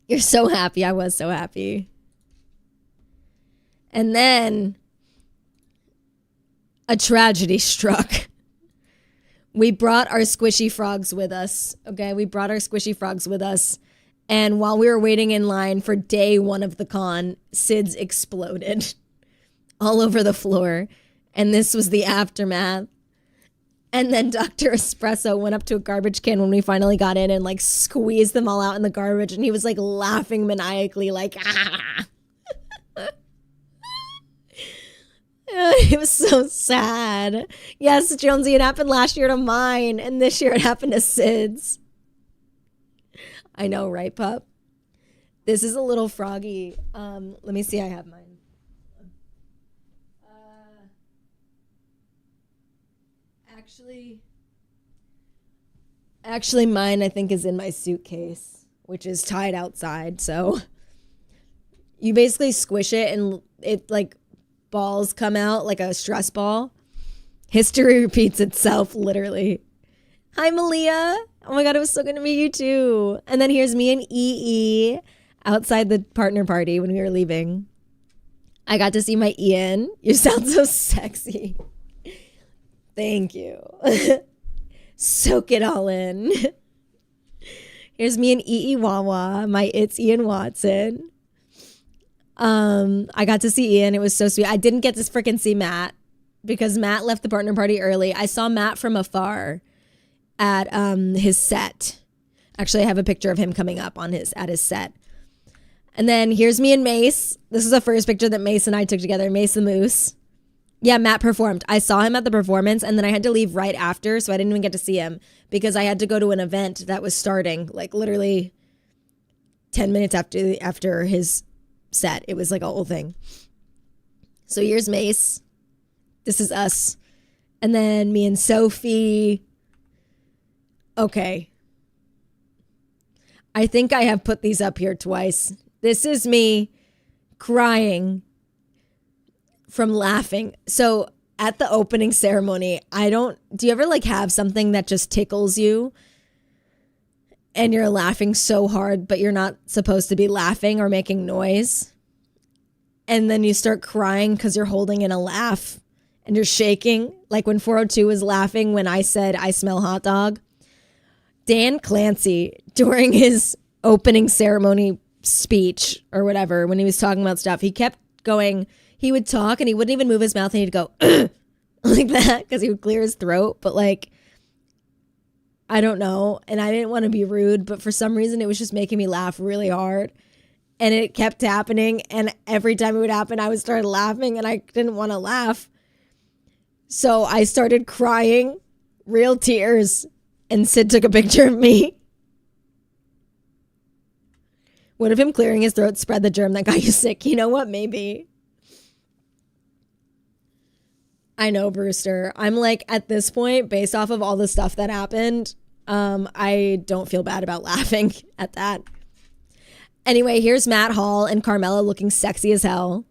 Speaker 1: You're so happy. I was so happy. And then a tragedy struck. We brought our squishy frogs with us. Okay, we brought our squishy frogs with us. And while we were waiting in line for day one of the con, SIDS exploded all over the floor. And this was the aftermath. And then Dr. Espresso went up to a garbage can when we finally got in and like squeezed them all out in the garbage. And he was like laughing maniacally like, ah. It was so sad. Yes, Jonesy, it happened last year to mine. And this year it happened to Sid's. I know, right, pup? This is a little froggy. Let me see. I have mine. Actually, mine I think is in my suitcase, which is tied outside. So you basically squish it and it like balls come out like a stress ball. History repeats itself, literally. Hi, Malia. Oh my God, it was so good to meet you too. And then here's me and EE outside the partner party when we were leaving. I got to see my Ian. You sound so sexy. Thank you. Soak it all in. Here's me and EE Wawa, my It's Ian Watson. I got to see Ian. It was so sweet. I didn't get to freaking see Matt because Matt left the partner party early. I saw Matt from afar at his set. Actually, I have a picture of him coming up on at his set. And then here's me and Mace. This is the first picture that Mace and I took together. Mace the Moose. Yeah, Matt performed. I saw him at the performance, and then I had to leave right after, so I didn't even get to see him because I had to go to an event that was starting, like literally 10 minutes after his set. It was like a whole thing. So here's Mace. This is us. And then me and Sophie. Okay. I think I have put these up here twice. This is me crying from laughing. So at the opening ceremony, do you ever like have something that just tickles you and you're laughing so hard, but you're not supposed to be laughing or making noise? And then you start crying because you're holding in a laugh and you're shaking. Like when 402 was laughing when I said, I smell hot dog. Dan Clancy, during his opening ceremony speech or whatever, when he was talking about stuff, he kept going. He would talk and he wouldn't even move his mouth and he'd go like that because he would clear his throat. But like, I don't know. And I didn't want to be rude, but for some reason it was just making me laugh really hard. And it kept happening. And every time it would happen, I would start laughing and I didn't want to laugh. So I started crying, real tears. And Sid took a picture of me. What if him clearing his throat spread the germ that got you sick? You know what? Maybe. I know, Brewster. I'm like, at this point, based off of all the stuff that happened, I don't feel bad about laughing at that. Anyway, here's Matt Hall and Carmela looking sexy as hell.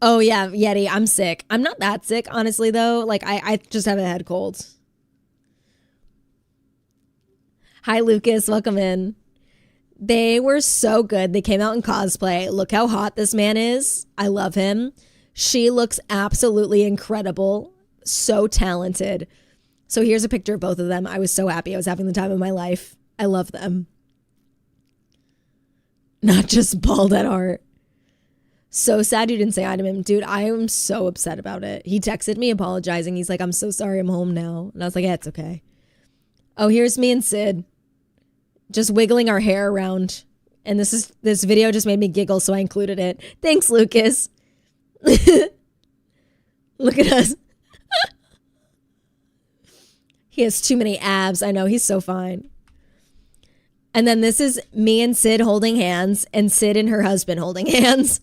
Speaker 1: Oh, yeah, Yeti, I'm sick. I'm not that sick, honestly, though. Like, I just have a head cold. Hi, Lucas. Welcome in. They were so good. They came out in cosplay. Look how hot this man is. I love him. She looks absolutely incredible. So talented. So here's a picture of both of them. I was so happy. I was having the time of my life. I love them. Not just bald at heart. So sad you didn't say hi to him. Dude, I am so upset about it. He texted me apologizing. He's like, I'm so sorry I'm home now. And I was like, yeah, it's okay. Oh, here's me and Sid. Just wiggling our hair around. And this video just made me giggle, so I included it. Thanks, Lucas. Look at us. He has too many abs. I know, he's so fine. And then this is me and Sid holding hands, and Sid and her husband holding hands.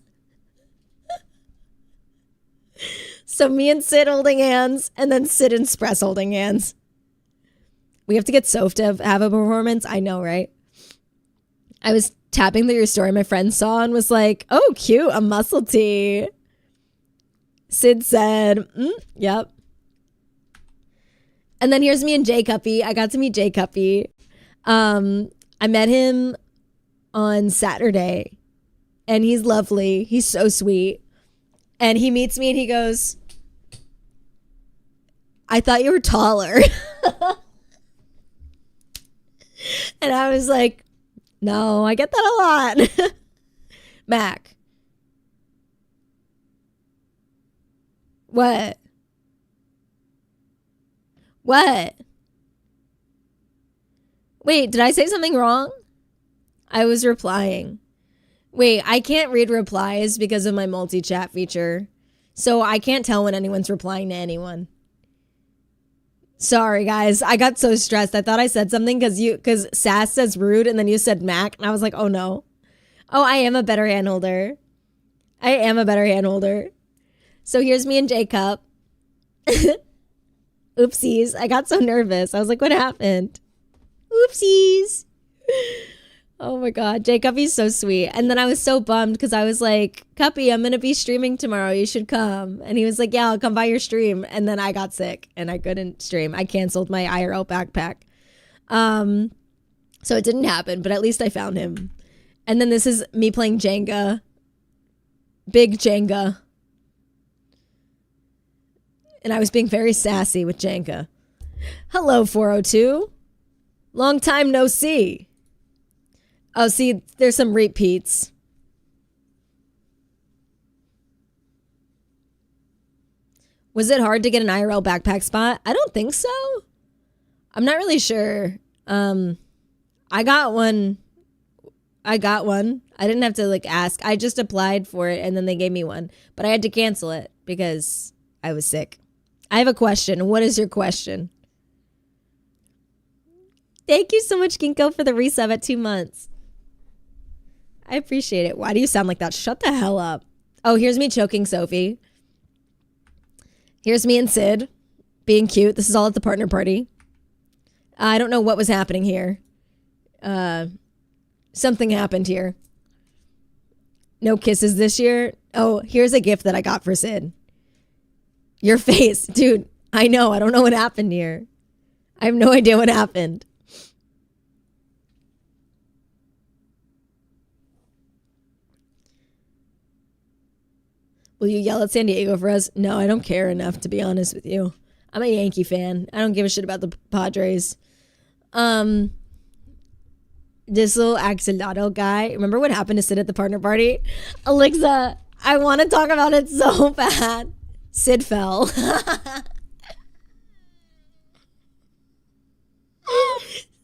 Speaker 1: So me and Sid holding hands, and then Sid and Spress holding hands. We have to get Soph to have a performance. I know, right? I was tapping through your story my friend saw and was like, oh, cute, a muscle tee. Sid said, yep. And then here's me and Jay Cuppy. I got to meet Jay Cuppy. I met him on Saturday, and he's lovely. He's so sweet. And he meets me and he goes, I thought you were taller. And I was like, no, I get that a lot. Mac. What? What? Wait, did I say something wrong? I was replying. Wait, I can't read replies because of my multi-chat feature. So I can't tell when anyone's replying to anyone. Sorry, guys. I got so stressed. I thought I said something because Sass says rude and then you said Mac. And I was like, oh no. Oh, I am a better handholder. I am a better handholder. So here's me and Jacob. Oopsies. I got so nervous. I was like, what happened? Oopsies. Oh my God. Jacob, he's so sweet. And then I was so bummed because I was like, Cuppy, I'm going to be streaming tomorrow. You should come. And he was like, yeah, I'll come by your stream. And then I got sick and I couldn't stream. I canceled my IRL backpack. So it didn't happen, but at least I found him. And then this is me playing Jenga. Big Jenga. And I was being very sassy with Jenga. Hello, 402. Long time no see. Oh, see, there's some repeats. Was it hard to get an IRL backpack spot? I don't think so. I'm not really sure. I got one. I didn't have to like ask. I just applied for it and then they gave me one. But I had to cancel it because I was sick. I have a question. What is your question? Thank you so much, Ginkgo, for the resub at 2 months. I appreciate it. Why do you sound like that? Shut the hell up. Oh, here's me choking Sophie. Here's me and Sid being cute. This is all at the partner party. I don't know what was happening here. Something happened here. No kisses this year. Oh, here's a gift that I got for Sid. Your face. Dude, I know. I don't know what happened here. I have no idea what happened. Will you yell at San Diego for us? No, I don't care enough, to be honest with you. I'm a Yankee fan. I don't give a shit about the Padres. This little axolotl guy. Remember what happened to Sid at the partner party? Alexa, I want to talk about it so bad. Sid fell.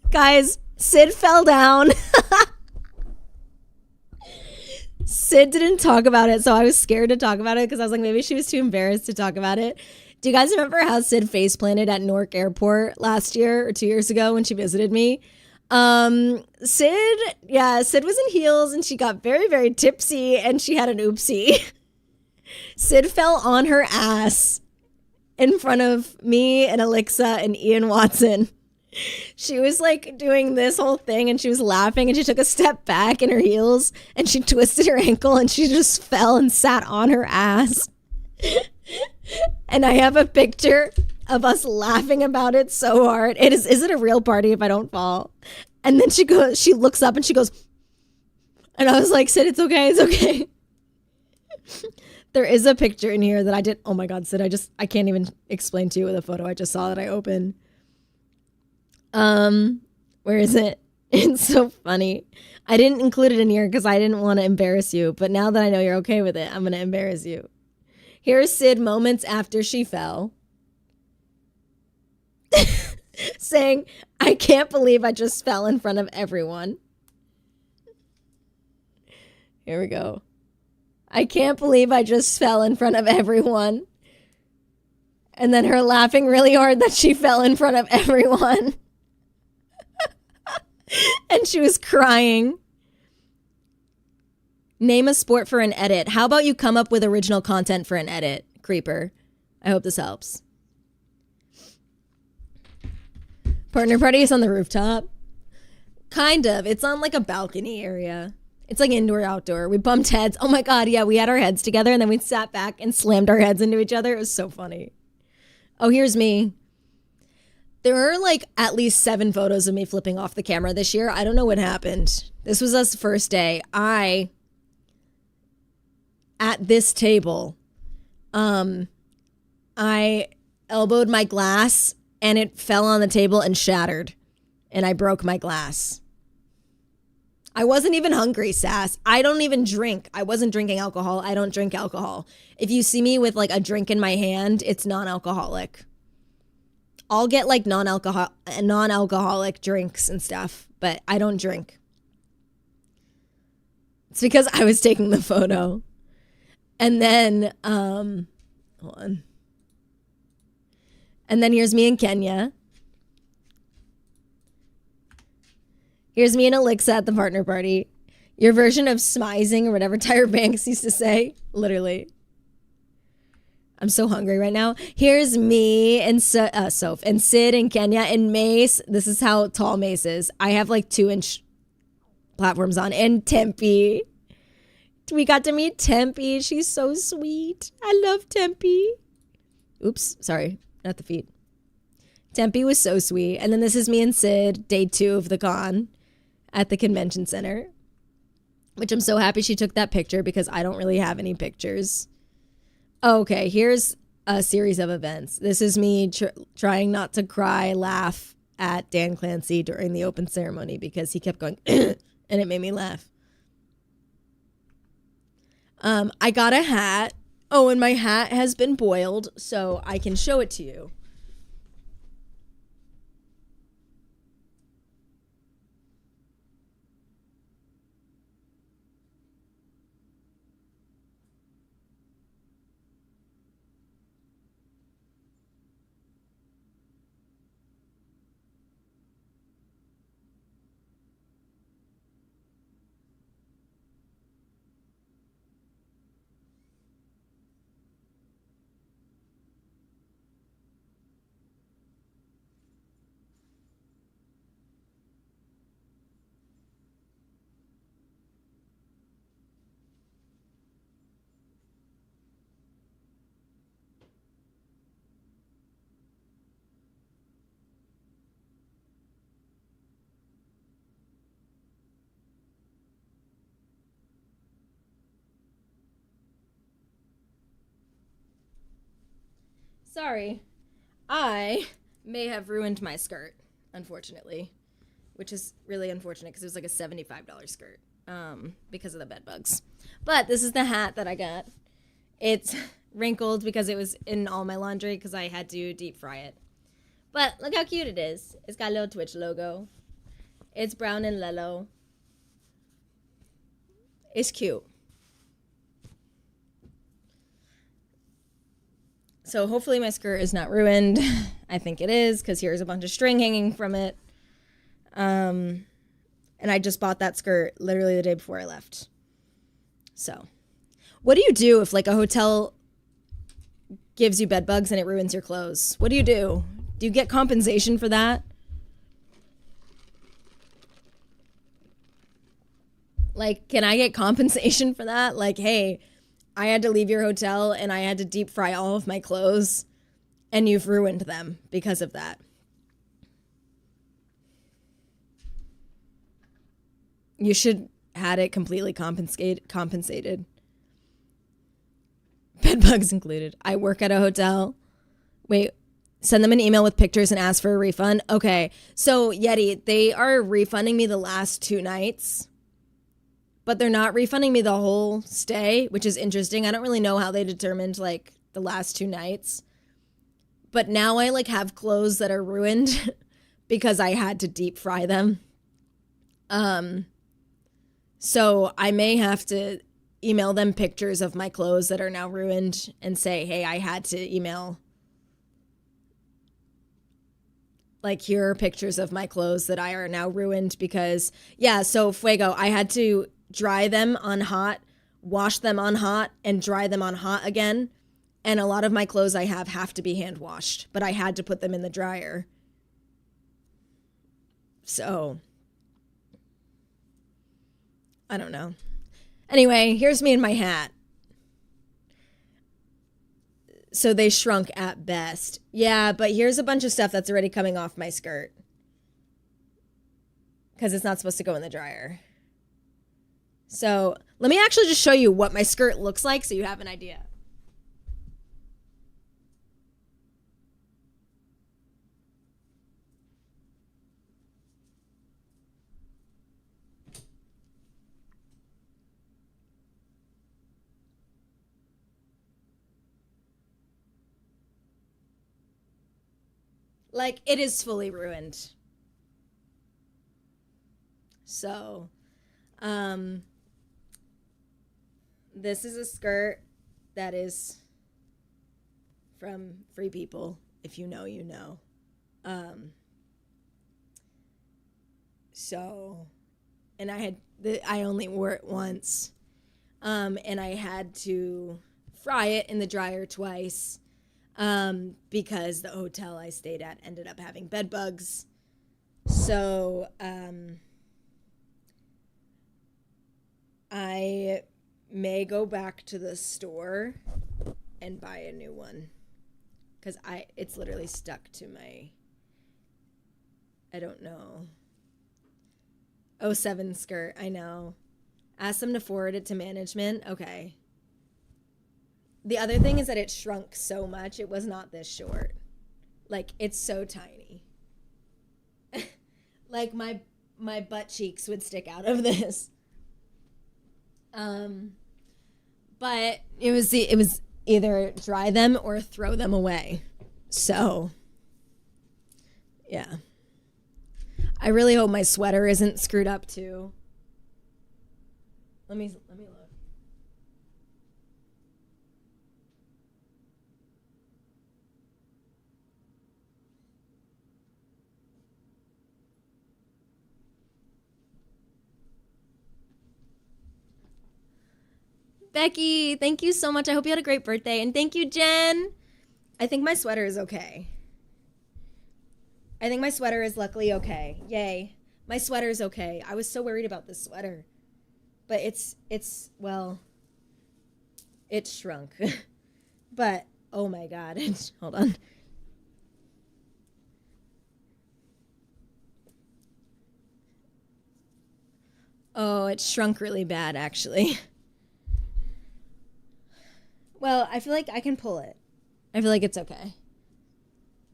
Speaker 1: Guys, Sid fell down. Sid didn't talk about it, so I was scared to talk about it because I was like, maybe she was too embarrassed to talk about it. Do you guys remember how Sid face planted at Newark Airport last year or 2 years ago when she visited me? Sid was in heels and she got very, very tipsy and she had an oopsie. Sid fell on her ass in front of me and Alexa and Ian Watson. She was like doing this whole thing and she was laughing and she took a step back in her heels and she twisted her ankle and she just fell and sat on her ass. And I have a picture of us laughing about it so hard. Is it a real party if I don't fall? And then she looks up and she goes, and I was like, Sid, it's okay. It's okay. There is a picture in here that I did. Oh my God, Sid, I can't even explain to you with a photo I just saw that I opened. Where is it? It's so funny. I didn't include it in here because I didn't want to embarrass you. But now that I know you're okay with it, I'm going to embarrass you. Here's Sid moments after she fell. Saying, I can't believe I just fell in front of everyone. Here we go. I can't believe I just fell in front of everyone. And then her laughing really hard that she fell in front of everyone. And she was crying. Name a sport for an edit. How about you come up with original content for an edit, Creeper? I hope this helps. Partner party is on the rooftop. Kind of. It's on like a balcony area. It's like indoor, outdoor. We bumped heads. Oh my God, yeah, we had our heads together and then we sat back and slammed our heads into each other. It was so funny. Oh, here's me. There are like at least 7 photos of me flipping off the camera this year. I don't know what happened. This was us first day. At this table, I elbowed my glass and it fell on the table and shattered. And I broke my glass. I wasn't even hungry, Sass. I don't even drink. I wasn't drinking alcohol. I don't drink alcohol. If you see me with like a drink in my hand, it's non-alcoholic. I'll get like non-alcoholic drinks and stuff, but I don't drink. It's because I was taking the photo. And then, hold on. And then here's me in Kenya. Here's me and Alexa at the partner party. Your version of smizing or whatever Tyra Banks used to say. Literally. I'm so hungry right now. Here's me and Soph and Sid and Kenya and Mace. This is how tall Mace is. I have like 2-inch platforms on. And Tempe. We got to meet Tempe. She's so sweet. I love Tempe. Oops, sorry. Not the feet. Tempe was so sweet. And then this is me and Sid, day 2 of the con at the convention center. Which I'm so happy she took that picture because I don't really have any pictures. Okay, here's a series of events. This is me trying not to cry, laugh at Dan Clancy during the open ceremony because he kept going and it made me laugh. I got a hat. Oh, and my hat has been boiled, so I can show it to you. Sorry. I may have ruined my skirt, unfortunately, which is really unfortunate because it was like a $75 skirt because of the bed bugs. But this is the hat that I got. It's wrinkled because it was in all my laundry because I had to deep fry it. But look how cute it is. It's got a little Twitch logo. It's brown and yellow. It's cute. So hopefully my skirt is not ruined. I think it is because here's a bunch of string hanging from it. And I just bought that skirt literally the day before I left. So what do you do if like a hotel gives you bed bugs and it ruins your clothes? What do you do? Do you get compensation for that? Like, can I get compensation for that? Like, hey, I had to leave your hotel and I had to deep fry all of my clothes and you've ruined them because of that. You should had it completely compensated. Bed bugs included. I work at a hotel. Wait, send them an email with pictures and ask for a refund. Okay, so Yeti, they are refunding me the last 2 nights. But they're not refunding me the whole stay, which is interesting. I don't really know how they determined like the last 2 nights. But now I like have clothes that are ruined because I had to deep fry them. So I may have to email them pictures of my clothes that are now ruined and say, hey, I had to email. Like, here are pictures of my clothes that are now ruined because, yeah, so Fuego, I had to dry them on hot, wash them on hot, and dry them on hot again. And a lot of my clothes I have to be hand washed, but I had to put them in the dryer. So, I don't know. Anyway, here's me in my hat. So they shrunk at best. Yeah, but here's a bunch of stuff that's already coming off my skirt. Because it's not supposed to go in the dryer. So let me actually just show you what my skirt looks like so you have an idea. Like, it is fully ruined. So, this is a skirt that is from Free People. If you know, you know. So, and I only wore it once. And I had to fry it in the dryer twice. Because the hotel I stayed at ended up having bed bugs. So, I may go back to the store and buy a new one. Because it's literally stuck to my, I don't know, 07 skirt. I know. Ask them to forward it to management. Okay. The other thing is that it shrunk so much. It was not this short. Like, it's so tiny. Like, my butt cheeks would stick out of this. But it was either dry them or throw them away. So, yeah. I really hope my sweater isn't screwed up too. Let me look. Becky, thank you so much. I hope you had a great birthday. And thank you, Jen. I think my sweater is okay. I think my sweater is luckily okay. Yay. My sweater is okay. I was so worried about this sweater. But well, it shrunk. But, oh my God. Hold on. Oh, it shrunk really bad, actually. Well, I feel like I can pull it. I feel like it's okay.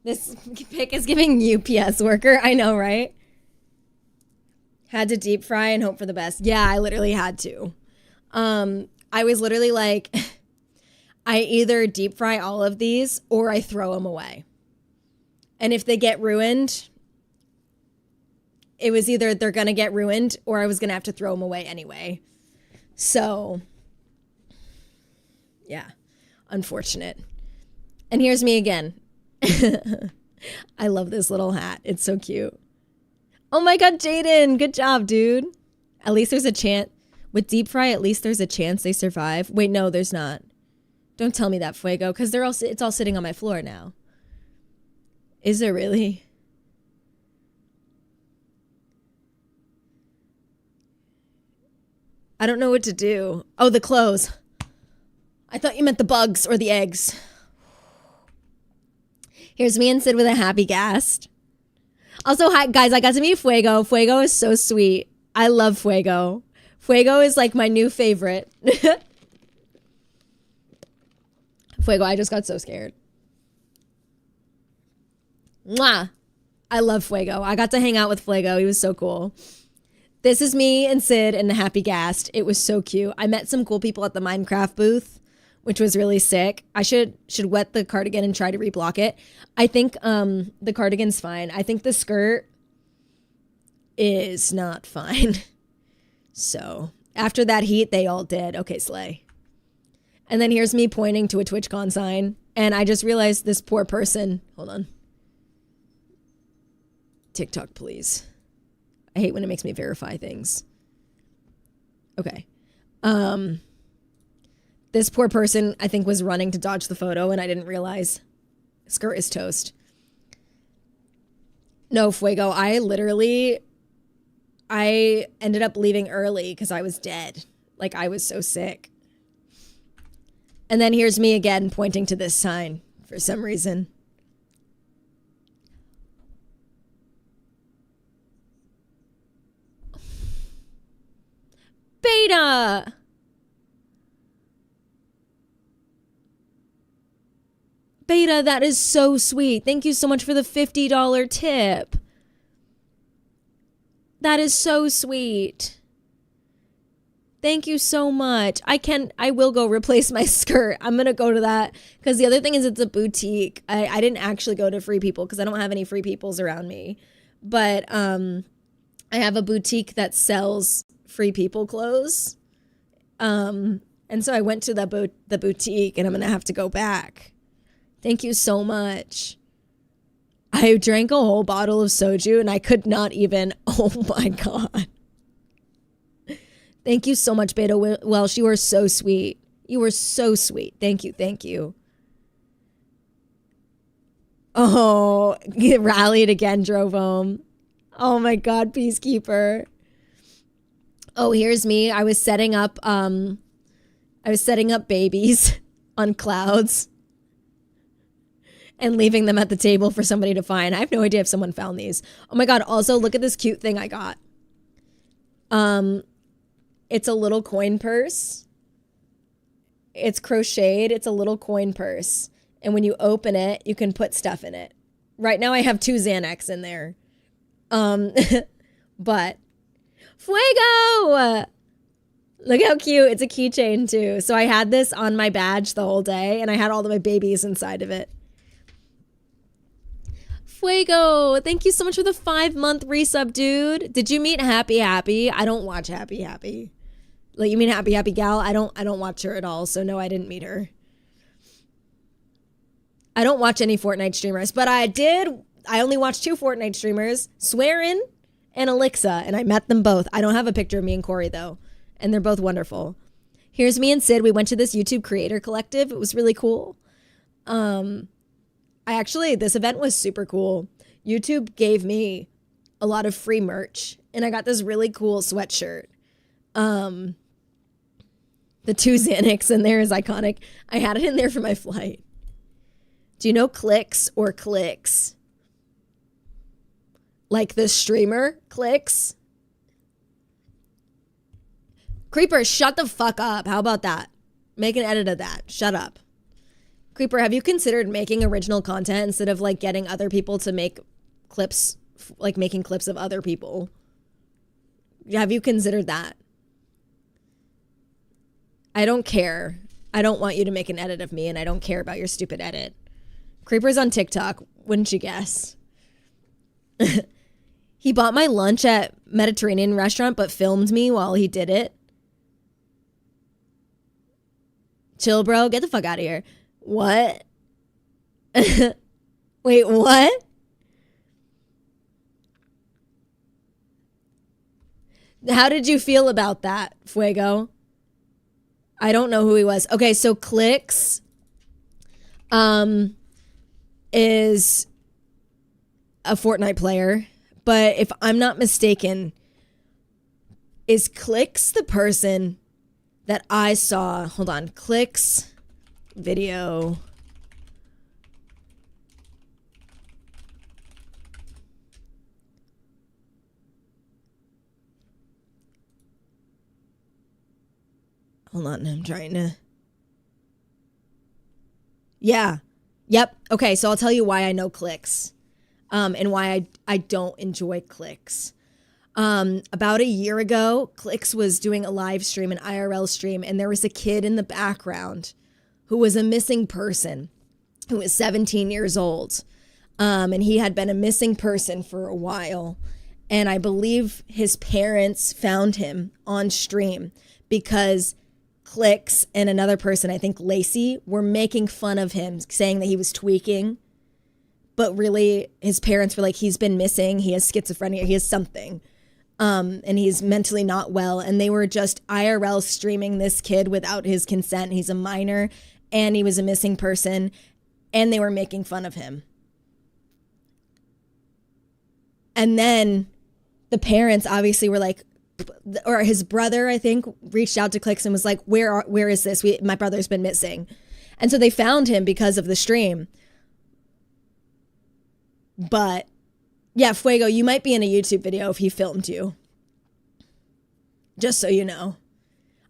Speaker 1: This pic is giving UPS worker. I know, right? Had to deep fry and hope for the best. Yeah, I literally had to. I was literally like, I either deep fry all of these or I throw them away. And if they get ruined, it was either they're going to get ruined or I was going to have to throw them away anyway. So, yeah, unfortunate. And here's me again. I love this little hat. It's so cute. Oh my God, Jaden. Good job, dude. At least there's a chance. With deep fry, at least there's a chance they survive. Wait, no, there's not. Don't tell me that, Fuego, because it's all sitting on my floor now. Is there really? I don't know what to do. Oh, the clothes. I thought you meant the bugs or the eggs. Here's me and Sid with a happy ghast. Also, hi, guys, I got to meet Fuego. Fuego is so sweet. I love Fuego. Fuego is like my new favorite. Fuego, I just got so scared. Mwah. I love Fuego. I got to hang out with Fuego. He was so cool. This is me and Sid and the happy ghast. It was so cute. I met some cool people at the Minecraft booth, which was really sick. I should wet the cardigan and try to reblock it. I think the cardigan's fine. I think the skirt is not fine. So after that heat, they all did. Okay, slay. And then here's me pointing to a TwitchCon sign. And I just realized this poor person. Hold on. TikTok, please. I hate when it makes me verify things. Okay. This poor person, I think, was running to dodge the photo, and I didn't realize. Skirt is toast. No, Fuego, I ended up leaving early because I was dead. Like, I was so sick. And then here's me again pointing to this sign for some reason. Beta! Beta, that is so sweet. Thank you so much for the $50 tip. That is so sweet. Thank you so much. I will go replace my skirt. I'm going to go to that because the other thing is it's a boutique. I didn't actually go to Free People because I don't have any Free Peoples around me. But I have a boutique that sells Free People clothes. And so I went to the boutique and I'm going to have to go back. Thank you so much. I drank a whole bottle of soju and I could not even. Oh my God. Thank you so much, Beta Welsh. You are so sweet. You were so sweet. Thank you. Thank you. Oh, get rallied again, drove home. Oh my God, Peacekeeper. Oh, here's me. I was setting up babies on clouds and leaving them at the table for somebody to find. I have no idea if someone found these. Oh my God. Also, look at this cute thing I got. It's a little coin purse. It's crocheted. It's a little coin purse. And when you open it, you can put stuff in it. Right now I have 2 Xanax in there. But Fuego! Look how cute. It's a keychain too. So I had this on my badge the whole day and I had all of my babies inside of it. Fuego, thank you so much for the 5-month resub, dude. Did you meet Happy Happy? I don't watch Happy Happy. Like, you mean Happy Happy Gal? I don't watch her at all, so no, I didn't meet her. I don't watch any Fortnite streamers, but I only watched 2 Fortnite streamers, Swearin' and Alexa, and I met them both. I don't have a picture of me and Corey, though, and they're both wonderful. Here's me and Sid. We went to this YouTube creator collective. It was really cool. This event was super cool. YouTube gave me a lot of free merch and I got this really cool sweatshirt. The 2 Xanax in there is iconic. I had it in there for my flight. Do you know Clicks or Clicks? Like the streamer Clicks? Creeper, shut the fuck up. How about that? Make an edit of that. Shut up. Creeper, have you considered making original content instead of like getting other people to make clips, like making clips of other people? Have you considered that? I don't care. I don't want you to make an edit of me, and I don't care about your stupid edit. Creeper's on TikTok, wouldn't you guess? He bought my lunch at Mediterranean restaurant, but filmed me while he did it. Chill, bro. Get the fuck out of here. What? Wait, what? How did you feel about that, Fuego? I don't know who he was. Okay, so Clicks is a Fortnite player, but if I'm not mistaken, is Clicks the person that I saw? Hold on, Clicks video. Hold on, I'm trying to. Yeah. Yep. Okay, so I'll tell you why I know Clicks. And why I don't enjoy Clicks. About a year ago, Clicks was doing a live stream, an IRL stream, and there was a kid in the background who was a missing person, who was 17 years old. And he had been a missing person for a while. And I believe his parents found him on stream because Clicks and another person, I think Lacey, were making fun of him, saying that he was tweaking. But really, his parents were like, he's been missing. He has schizophrenia. He has something. And he's mentally not well. And they were just IRL streaming this kid without his consent. He's a minor and he was a missing person. And they were making fun of him. And then the parents obviously were like, or his brother, I think, reached out to Clicks and was like, where is this? My brother's been missing. And so they found him because of the stream. But yeah, Fuego, you might be in a YouTube video if he filmed you. Just so you know.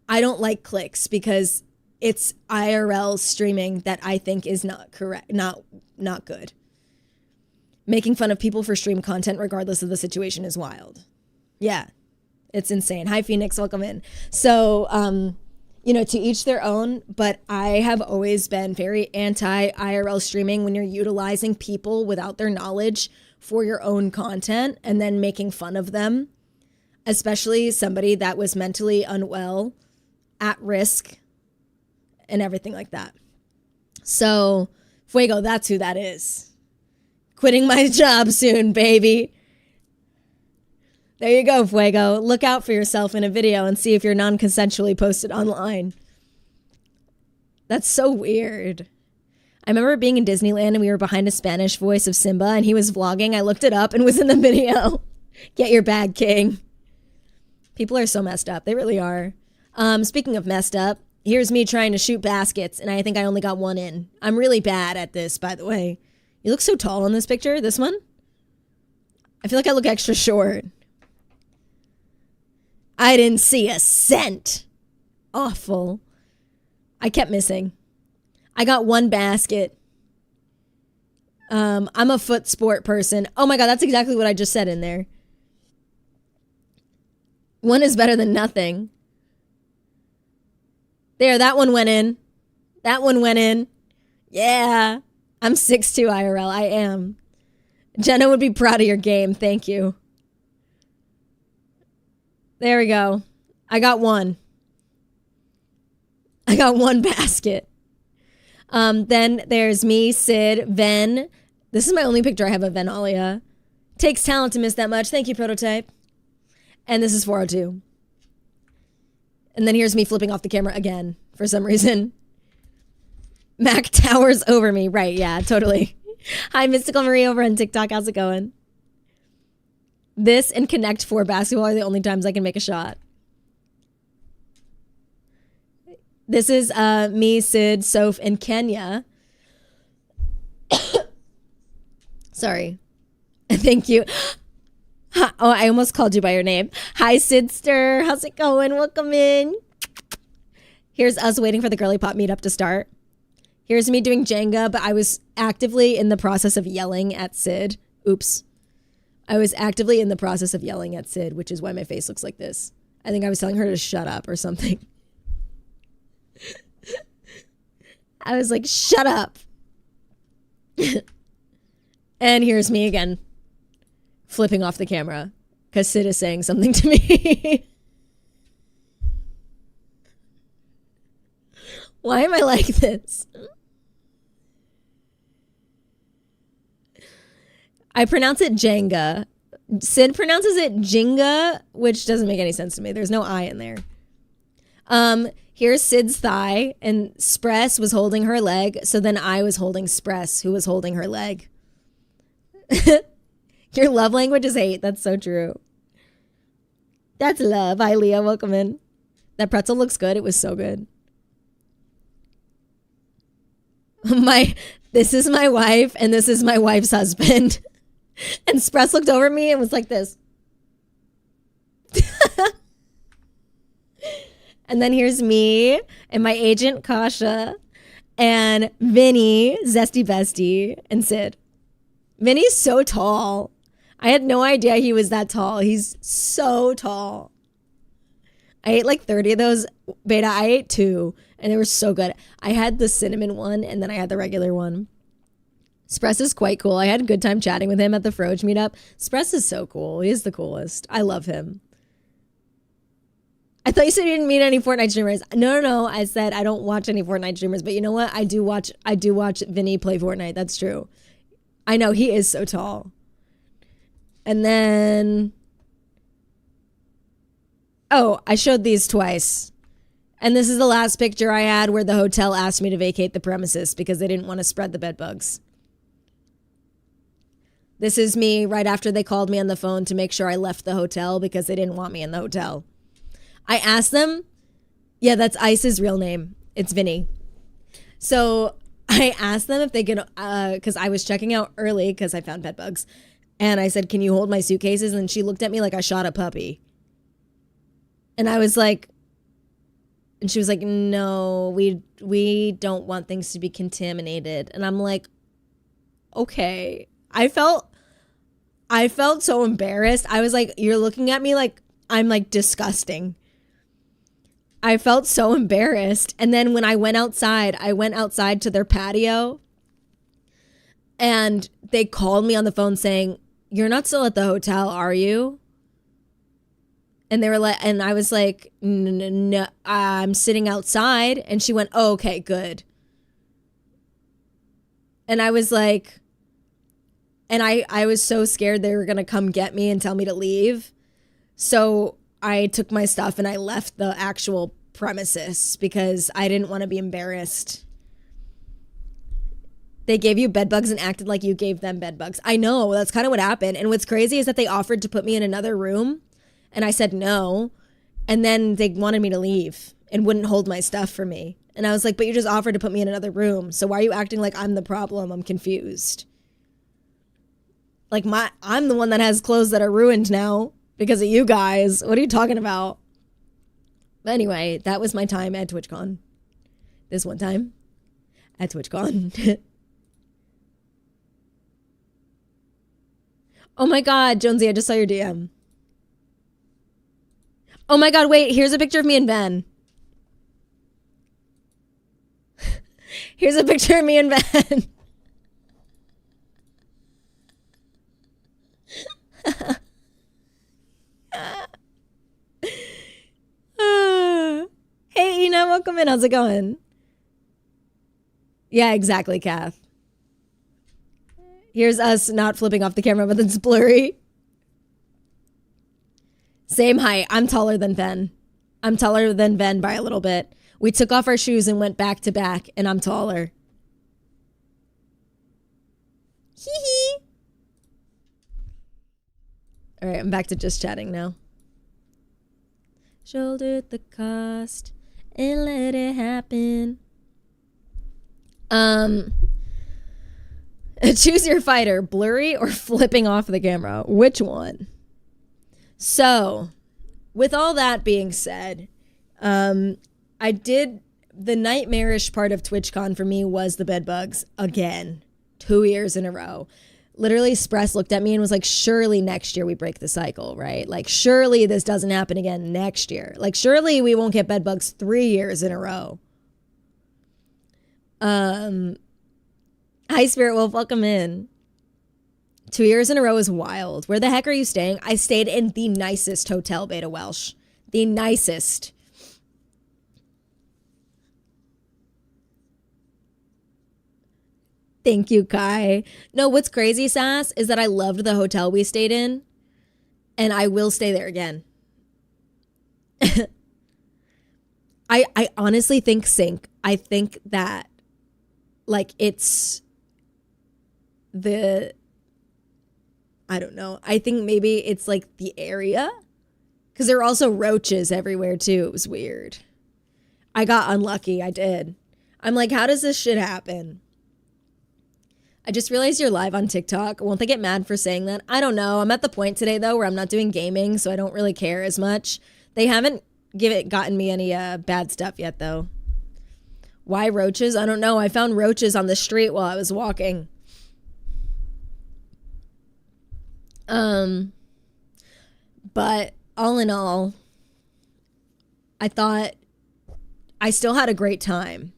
Speaker 1: I don't like Clicks because it's IRL streaming that I think is not correct, not good. Making fun of people for stream content regardless of the situation is wild. Yeah. It's insane. Hi, Phoenix. Welcome in. So, to each their own, but I have always been very anti-IRL streaming when you're utilizing people without their knowledge for your own content and then making fun of them, especially somebody that was mentally unwell, at risk, and everything like that. So, Fuego, that's who that is. Quitting my job soon, baby. There you go, Fuego. Look out for yourself in a video and see if you're non-consensually posted online. That's so weird. I remember being in Disneyland and we were behind a Spanish voice of Simba and he was vlogging. I looked it up and was in the video. Get your bag, king. People are so messed up. They really are. Speaking of messed up, here's me trying to shoot baskets and I think I only got one in. I'm really bad at this, by the way. You look so tall in this picture. This one? I feel like I look extra short. I didn't see a cent. Awful. I kept missing. I got one basket. I'm a foot sport person. Oh my God, that's exactly what I just said in there. One is better than nothing. There, that one went in. That one went in. Yeah. I'm 6'2" IRL. I am. Jenna would be proud of your game. Thank you. There we go. I got one. I got one basket. Then there's me, Sid, Ven. This is my only picture I have of Venalia. Takes talent to miss that much. Thank you, Prototype. And this is 402. And then here's me flipping off the camera again for some reason. Mac towers over me. Right, yeah, totally. Hi, Mystical Marie over on TikTok. How's it going? This and Connect 4 basketball are the only times I can make a shot. This is me, Sid, Soph, and Kenya. Sorry. Thank you. Oh, I almost called you by your name. Hi, Sidster. How's it going? Welcome in. Here's us waiting for the Girlypop meetup to start. Here's me doing Jenga, but I was actively in the process of yelling at Sid. Oops. I was actively in the process of yelling at Sid, which is why my face looks like this. I think I was telling her to shut up or something. I was like, shut up. And here's me again, flipping off the camera because Sid is saying something to me. Why am I like this? I pronounce it Jenga. Sid pronounces it Jenga, which doesn't make any sense to me. There's no I in there. Here's Sid's thigh, and Spress was holding her leg, so then I was holding Spress, who was holding her leg. Your love language is hate. That's so true. That's love. Hi, Leah. Welcome in. That pretzel looks good. It was so good. This is my wife, and this is my wife's husband. And Spress looked over at me and was like this. And then here's me and my agent, Kasha, and Vinny, Zesty Bestie, and Sid. Vinny's so tall. I had no idea he was that tall. He's so tall. I ate like 30 of those. Beta, I ate 2, and they were so good. I had the cinnamon one, and then I had the regular one. Spress is quite cool. I had a good time chatting with him at the Froge meetup. Spress is so cool. He is the coolest. I love him. I thought you said you didn't meet any Fortnite streamers. No. I said I don't watch any Fortnite streamers, but you know what? I do watch Vinny play Fortnite. That's true. I know, he is so tall. And then, oh, I showed these twice. And this is the last picture I had where the hotel asked me to vacate the premises because they didn't want to spread the bed bugs. This is me right after they called me on the phone to make sure I left the hotel because they didn't want me in the hotel. I asked them, yeah, that's Ice's real name. It's Vinny. So I asked them if they could, because I was checking out early because I found bed bugs. And I said, can you hold my suitcases? And she looked at me like I shot a puppy. And I was like, and she was like, no, we don't want things to be contaminated. And I'm like, okay. I felt so embarrassed. I was like, you're looking at me like I'm like disgusting. I felt so embarrassed. And then when I went outside to their patio and they called me on the phone saying, you're not still at the hotel, are you? And they were like, and I was like, no, I'm sitting outside. And she went, oh, okay, good. And I was like, and I was so scared they were going to come get me and tell me to leave. So I took my stuff and I left the actual premises because I didn't want to be embarrassed. They gave you bed bugs and acted like you gave them bed bugs. I know, that's kind of what happened. And what's crazy is that they offered to put me in another room and I said no. And then they wanted me to leave and wouldn't hold my stuff for me. And I was like, but you just offered to put me in another room. So why are you acting like I'm the problem? I'm confused. Like I'm the one that has clothes that are ruined now because of you guys. What are you talking about? But anyway, that was my time at TwitchCon. This one time at TwitchCon. Oh my God, Jonesy, I just saw your DM. Oh my God, wait, here's a picture of me and Ben. Here's a picture of me and Ben. Hey, Ina, welcome in. How's it going? Yeah, exactly, Kath. Here's us not flipping off the camera, but it's blurry. Same height. I'm taller than Ben. I'm taller than Ben by a little bit. We took off our shoes and went back to back, and I'm taller. Hee hee. All right, I'm back to just chatting now. Shouldered the cost and let it happen. Choose your fighter, blurry or flipping off the camera. Which one? So, with all that being said, I did the nightmarish part of TwitchCon for me was the bed bugs again, 2 years in a row. Literally, Spress looked at me and was like, surely next year we break the cycle, right? Like, surely this doesn't happen again next year. Like, surely we won't get bed bugs 3 years in a row. Hi, Spirit Wolf, welcome in. 2 years in a row is wild. Where the heck are you staying? I stayed in the nicest hotel, Beta Welsh. The nicest. Thank you, Kai. No, what's crazy, Sass, is that I loved the hotel we stayed in, and I will stay there again. I honestly think Sync. I think that, like, it's the, I don't know. I think maybe it's, like, the area, because there are also roaches everywhere, too. It was weird. I got unlucky. I did. I'm like, how does this shit happen? I just realized you're live on TikTok. Won't they get mad for saying that? I don't know. I'm at the point today, though, where I'm not doing gaming, so I don't really care as much. They haven't gotten me any bad stuff yet, though. Why roaches? I don't know. I found roaches on the street while I was walking. But all in all, I thought I still had a great time.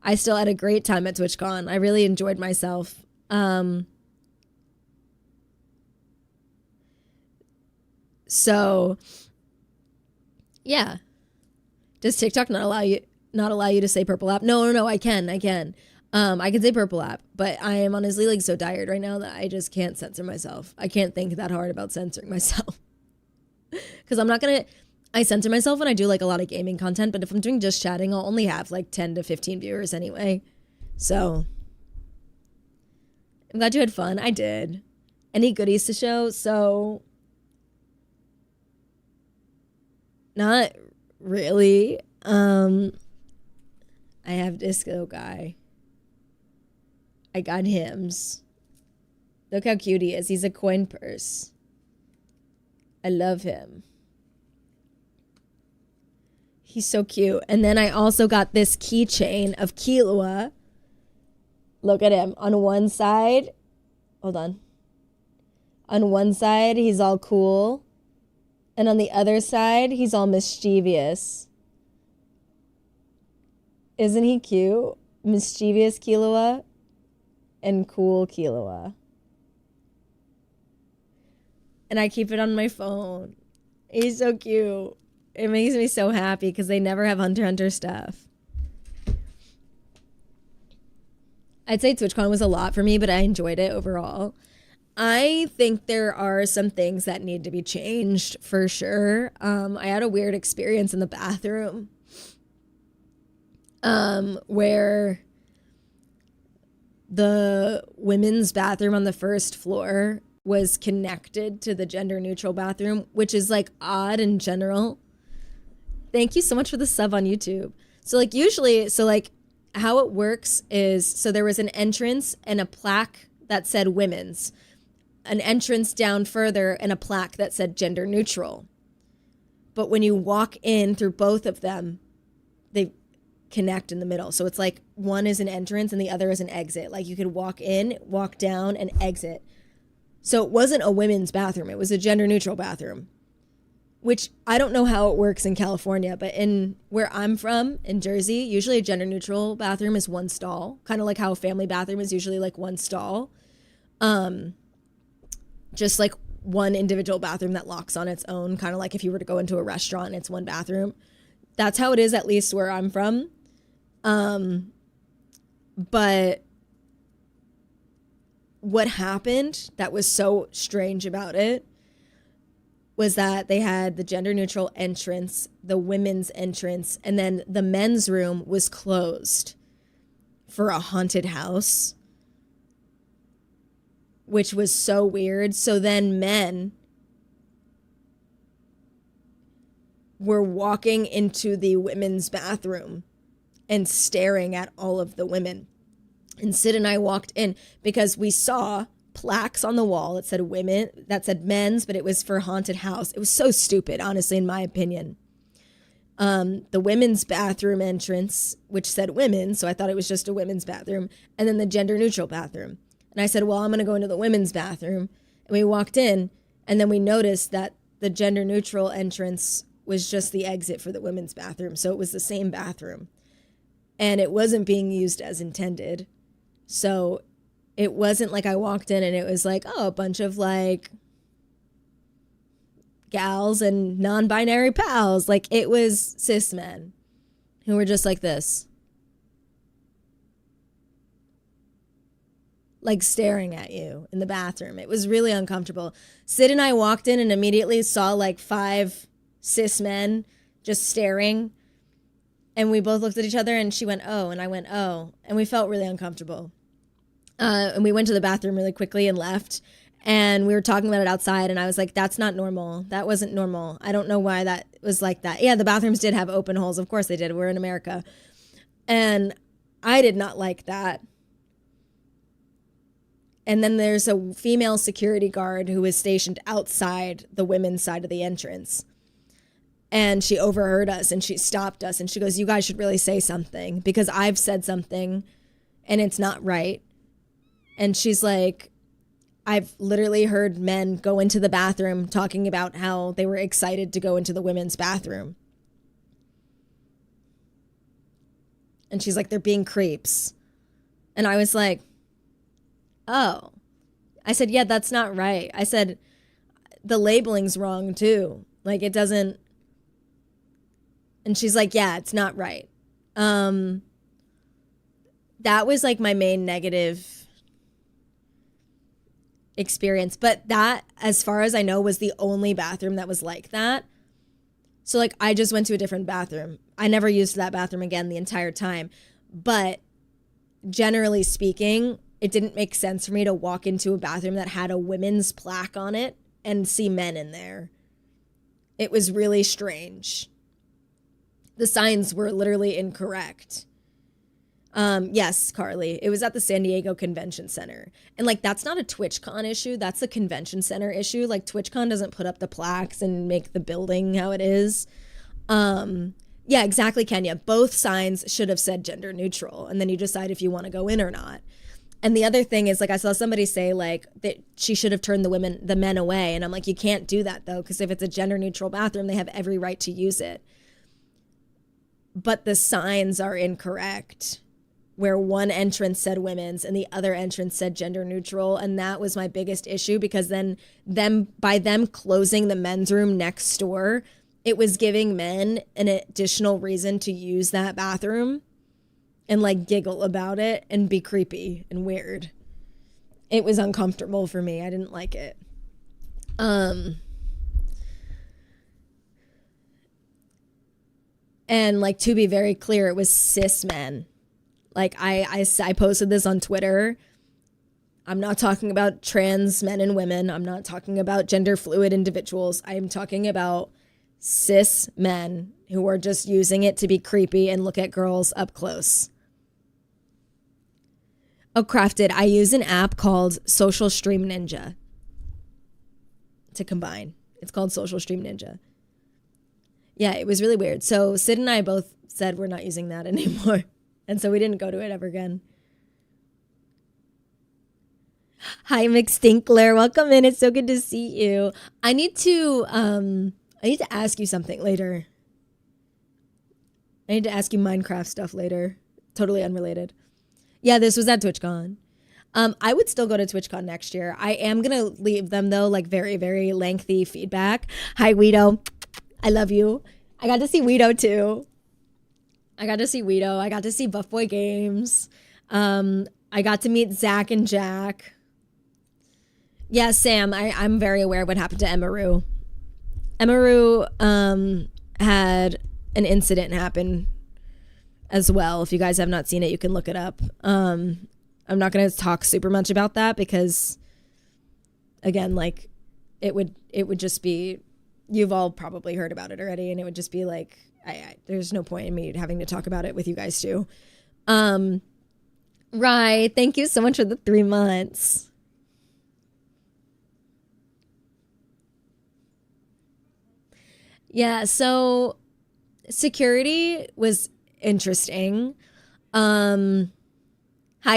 Speaker 1: I still had a great time at TwitchCon. I really enjoyed myself. So, yeah. Does TikTok not allow you to say purple app? No, I can. I can say purple app, but I am honestly like so tired right now that I just can't censor myself. I can't think that hard about censoring myself. Because I censor myself when I do like a lot of gaming content, but if I'm doing just chatting, I'll only have like 10 to 15 viewers anyway. So I'm glad you had fun. I did. Any goodies to show? So not really. I have Disco Guy. I got hymns. Look how cute he is. He's a coin purse. I love him. He's so cute. And then I also got this keychain of Killua. Look at him. On one side, hold on. On one side, he's all cool. And on the other side, he's all mischievous. Isn't he cute? Mischievous Killua and cool Killua. And I keep it on my phone. He's so cute. It makes me so happy because they never have Hunter x Hunter stuff. I'd say TwitchCon was a lot for me, but I enjoyed it overall. I think there are some things that need to be changed for sure. I had a weird experience in the bathroom where the women's bathroom on the first floor was connected to the gender neutral bathroom, which is like odd in general. Thank you so much for the sub on YouTube. So like usually, how it works is, so there was an entrance and a plaque that said women's, an entrance down further and a plaque that said gender neutral. But when you walk in through both of them, they connect in the middle. So it's like one is an entrance and the other is an exit. Like you could walk in, walk down, and exit. So it wasn't a women's bathroom. It was a gender neutral bathroom. Which I don't know how it works in California, but in where I'm from, in Jersey, usually a gender neutral bathroom is one stall. Kind of like how a family bathroom is usually like one stall. Just like one individual bathroom that locks on its own. Kind of like if you were to go into a restaurant and it's one bathroom. That's how it is, at least where I'm from. But what happened that was so strange about it was that they had the gender neutral entrance, the women's entrance, and then the men's room was closed for a haunted house, which was so weird. So then men were walking into the women's bathroom and staring at all of the women. And Sid and I walked in because we saw plaques on the wall that said women, that said men's, but it was for haunted house. It was so stupid, honestly, in my opinion. the women's bathroom entrance, which said women, so I thought it was just a women's bathroom, and then the gender neutral bathroom. And I said, well, I'm going to go into the women's bathroom. And we walked in, and then we noticed that the gender neutral entrance was just the exit for the women's bathroom. So it was the same bathroom. And it wasn't being used as intended. So it wasn't like I walked in and it was like, oh, a bunch of like gals and non-binary pals. Like, it was cis men who were just like this, like staring at you in the bathroom. It was really uncomfortable. Sid and I walked in and immediately saw like 5 cis men just staring, and we both looked at each other, and she went, oh, and I went, oh, and we felt really uncomfortable. And we went to the bathroom really quickly and left. And we were talking about it outside, and I was like, that's not normal. That wasn't normal. I don't know why that was like that. Yeah, the bathrooms did have open holes. Of course they did. We're in America. And I did not like that. And then there's a female security guard who was stationed outside the women's side of the entrance. And she overheard us, and she stopped us, and she goes, you guys should really say something, because I've said something and it's not right. And she's like, I've literally heard men go into the bathroom talking about how they were excited to go into the women's bathroom. And she's like, they're being creeps. And I was like, oh. I said, yeah, that's not right. I said, the labeling's wrong too. Like, it doesn't. And she's like, yeah, it's not right. That was like my main negative experience, but that, as far as I know, was the only bathroom that was like that. So like, I just went to a different bathroom. I never used that bathroom again the entire time. But generally speaking, it didn't make sense for me to walk into a bathroom that had a women's plaque on it and see men in there. It was really strange. The signs were literally incorrect. Yes, Carly, it was at the San Diego Convention Center. And like, that's not a TwitchCon issue. That's a convention center issue. Like, TwitchCon doesn't put up the plaques and make the building how it is. Yeah, exactly, Kenya. Both signs should have said gender neutral, and then you decide if you want to go in or not. And the other thing is, like, I saw somebody say like that she should have turned the men away. And I'm like, you can't do that though, because if it's a gender neutral bathroom, they have every right to use it. But the signs are incorrect, where one entrance said women's and the other entrance said gender neutral. And that was my biggest issue, because then by them closing the men's room next door, it was giving men an additional reason to use that bathroom and like giggle about it and be creepy and weird. It was uncomfortable for me. I didn't like it. And like, to be very clear, it was cis men. Like, I posted this on Twitter. I'm not talking about trans men and women. I'm not talking about gender fluid individuals. I am talking about cis men who are just using it to be creepy and look at girls up close. Oh, Crafted, I use an app called Social Stream Ninja to combine. It's called Social Stream Ninja. Yeah, it was really weird. So Sid and I both said we're not using that anymore. And so we didn't go to it ever again. Hi, McStinkler. Welcome in. It's so good to see you. I need to ask you something later. I need to ask you Minecraft stuff later. Totally unrelated. Yeah, this was at TwitchCon. I would still go to TwitchCon next year. I am going to leave them, though, like very, very lengthy feedback. Hi, Guido. I love you. I got to see Guido, too. I got to see Buff Boy Games. I got to meet Zach and Jack. Yeah, Sam, I'm very aware of what happened to Emaru. Emaru had an incident happen as well. If you guys have not seen it, you can look it up. I'm not going to talk super much about that because, again, like, it would just be, you've all probably heard about it already, and it would just be like, there's no point in me having to talk about it with you guys too. Right. Thank you so much for the 3 months. Yeah. So security was interesting. Hi,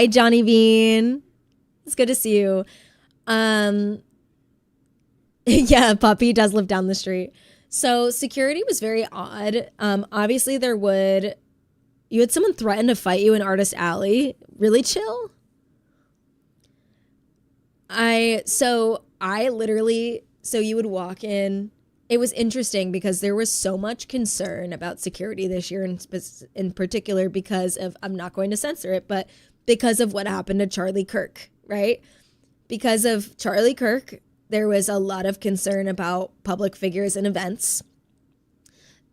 Speaker 1: Johnny Bean. It's good to see you. Yeah, Puppy does live down the street. So security was very odd. Obviously you had someone threaten to fight you in Artist Alley. Really chill. So you would walk in. It was interesting because there was so much concern about security this year, in particular because of, I'm not going to censor it, but because of what happened to Charlie Kirk, right? Because of Charlie Kirk, there was a lot of concern about public figures and events.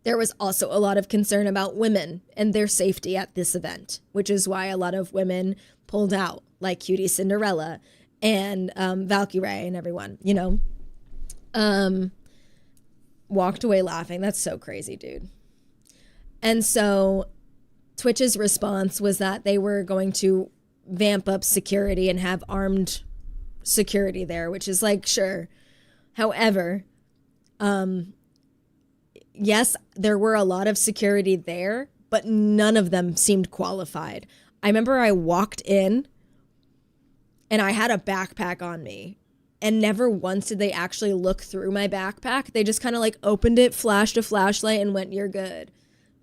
Speaker 1: There was also a lot of concern about women and their safety at this event, which is why a lot of women pulled out, like Cutie Cinderella and Valkyrie and everyone, walked away laughing. That's so crazy, dude. And so Twitch's response was that they were going to vamp up security and have armed security there, which is like, sure. However, yes, there were a lot of security there, but none of them seemed qualified. I remember I walked in and I had a backpack on me, and never once did they actually look through my backpack. They just kind of like opened it, flashed a flashlight, and went, "You're good."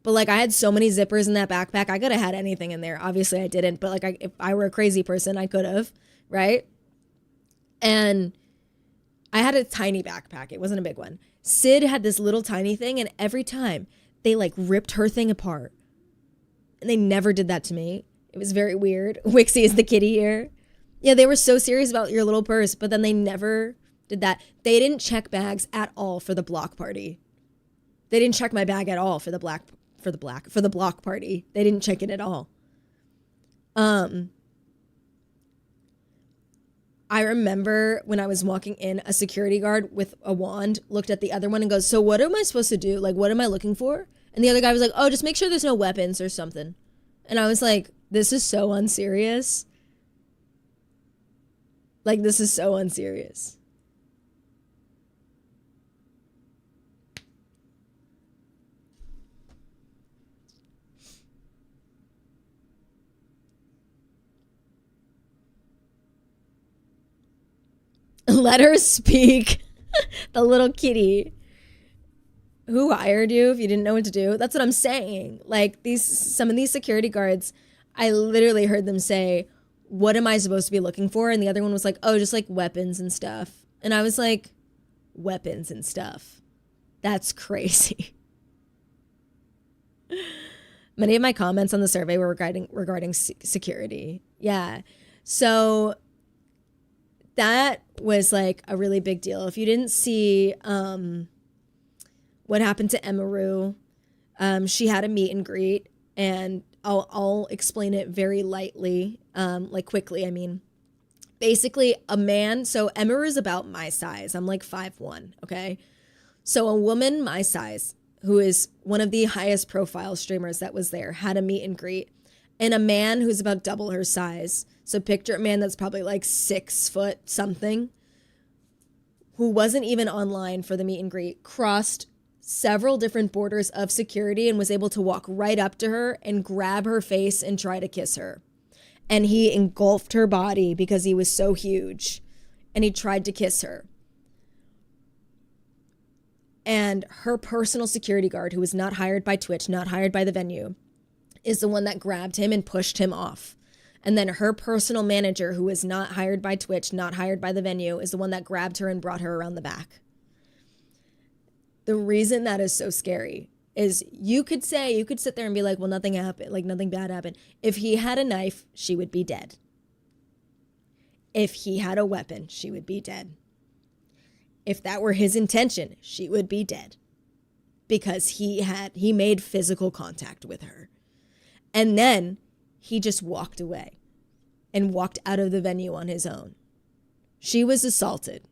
Speaker 1: But like, I had so many zippers in that backpack. I could have had anything in there. Obviously I didn't, but like, if I were a crazy person, I could have, right? And I had a tiny backpack. It wasn't a big one. Sid had this little tiny thing, and every time they like ripped her thing apart. And they never did that to me. It was very weird. Wixie is the kitty here. Yeah, they were so serious about your little purse, but then they never did that. They didn't check bags at all for the block party. They didn't check my bag at all for the block party. They didn't check it at all. I remember when I was walking in, a security guard with a wand looked at the other one and goes, "So what am I supposed to do? Like, what am I looking for?" And the other guy was like, "Oh, just make sure there's no weapons or something." And I was like, this is so unserious. Like, this is so unserious. Let her speak. The little kitty. Who hired you if you didn't know what to do? That's what I'm saying. Like, some of these security guards, I literally heard them say, "What am I supposed to be looking for?" And the other one was like, "Oh, just like weapons and stuff." And I was like, weapons and stuff? That's crazy. Many of my comments on the survey were regarding security. Yeah. So that was like a really big deal. If you didn't see what happened to Emaru, she had a meet and greet, and I'll explain it very lightly, like quickly. I mean, basically a man, so Emaru is about my size. I'm like 5'1", okay? So a woman my size, who is one of the highest profile streamers that was there, had a meet and greet. And a man who's about double her size, so picture a man that's probably like 6 foot something, who wasn't even online for the meet and greet, crossed several different borders of security and was able to walk right up to her and grab her face and try to kiss her. And he engulfed her body because he was so huge, and he tried to kiss her. And her personal security guard, who was not hired by Twitch, not hired by the venue, is the one that grabbed him and pushed him off. And then her personal manager, who was not hired by Twitch, not hired by the venue, is the one that grabbed her and brought her around the back. The reason that is so scary is you could sit there and be like, well, nothing happened, like nothing bad happened. If he had a knife, she would be dead. If he had a weapon, she would be dead. If that were his intention, she would be dead. Because he made physical contact with her. And then he just walked away and walked out of the venue on his own. She was assaulted.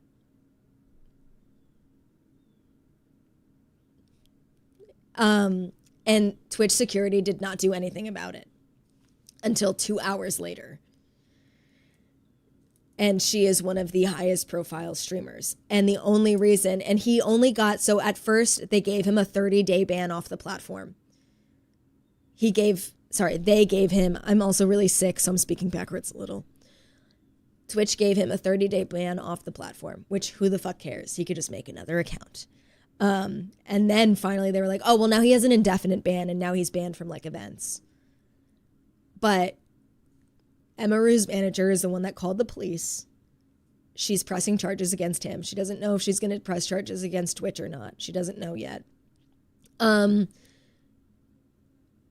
Speaker 1: And Twitch security did not do anything about it until 2 hours later. And she is one of the highest profile streamers. And the only reason, and he only got, so at first they gave him a 30-day ban off the platform. They gave him, I'm also really sick, so I'm speaking backwards a little. Twitch gave him a 30-day ban off the platform, which who the fuck cares? He could just make another account. And then finally they were like, oh, well, now he has an indefinite ban and now he's banned from like events. But Emaru's manager is the one that called the police. She's pressing charges against him. She doesn't know if she's going to press charges against Twitch or not. She doesn't know yet.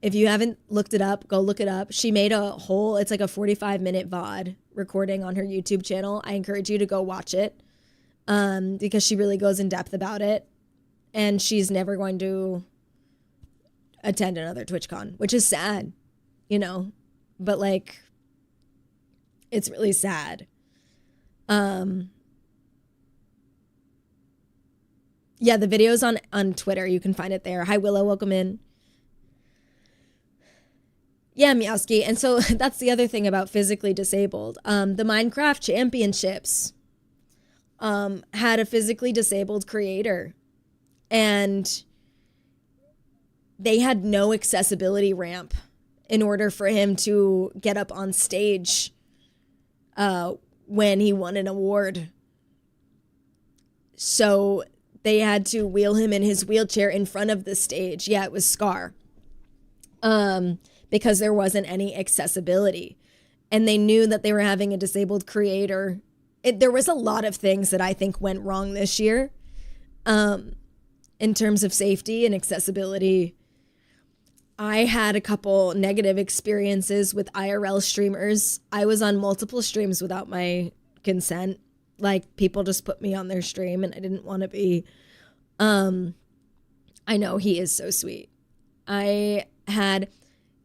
Speaker 1: If you haven't looked it up, go look it up. She made it's like a 45-minute VOD recording on her YouTube channel. I encourage you to go watch it because she really goes in depth about it. And she's never going to attend another TwitchCon, which is sad, but like, it's really sad. Yeah, the video's on Twitter. You can find it there. Hi, Willow. Welcome in. Yeah, Meowski. And so that's the other thing about physically disabled. The Minecraft Championships had a physically disabled creator. And they had no accessibility ramp in order for him to get up on stage when he won an award. So they had to wheel him in his wheelchair in front of the stage. Yeah, it was Scar. Because there wasn't any accessibility. And they knew that they were having a disabled creator. There was a lot of things that I think went wrong this year in terms of safety and accessibility. I had a couple negative experiences with IRL streamers. I was on multiple streams without my consent. Like, people just put me on their stream and I didn't want to be. I know, he is so sweet.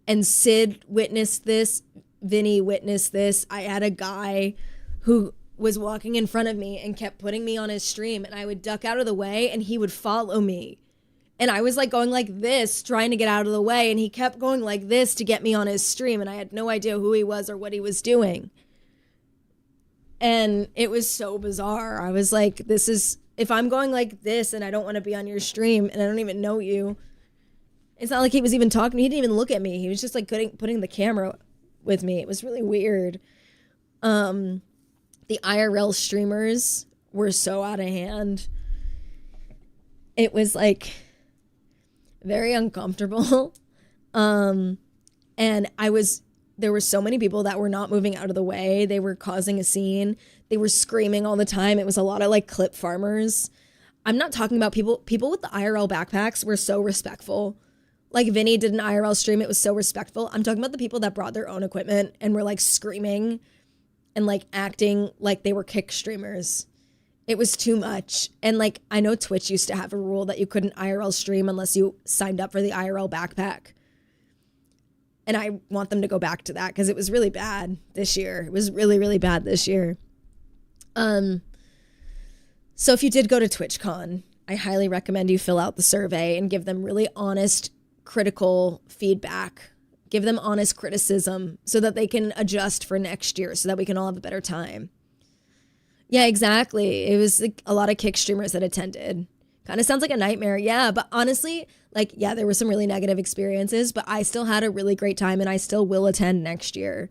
Speaker 1: And Sid witnessed this. Vinny witnessed this. I had a guy who was walking in front of me and kept putting me on his stream, and I would duck out of the way and he would follow me. And I was like going like this, trying to get out of the way, and he kept going like this to get me on his stream, and I had no idea who he was or what he was doing. And it was so bizarre. I was like, if I'm going like this and I don't want to be on your stream and I don't even know you, it's not like he was even talking. He didn't even look at me. He was just like putting the camera with me. It was really weird. The IRL streamers were so out of hand. It was like very uncomfortable. And there were so many people that were not moving out of the way. They were causing a scene. They were screaming all the time. It was a lot of like clip farmers. I'm not talking about people with the IRL backpacks were so respectful. Like Vinny did an IRL stream. It was so respectful. I'm talking about the people that brought their own equipment and were like screaming and like acting like they were kick streamers. It was too much. And like, I know Twitch used to have a rule that you couldn't IRL stream unless you signed up for the IRL backpack. And I want them to go back to that because it was really bad this year. It was really, really bad this year. So if you did go to TwitchCon, I highly recommend you fill out the survey and give them really honest, critical feedback. Give them honest criticism so that they can adjust for next year so that we can all have a better time. Yeah, exactly. It was like a lot of kick streamers that attended. Kind of sounds like a nightmare. Yeah, but honestly, like, yeah, there were some really negative experiences, but I still had a really great time and I still will attend next year.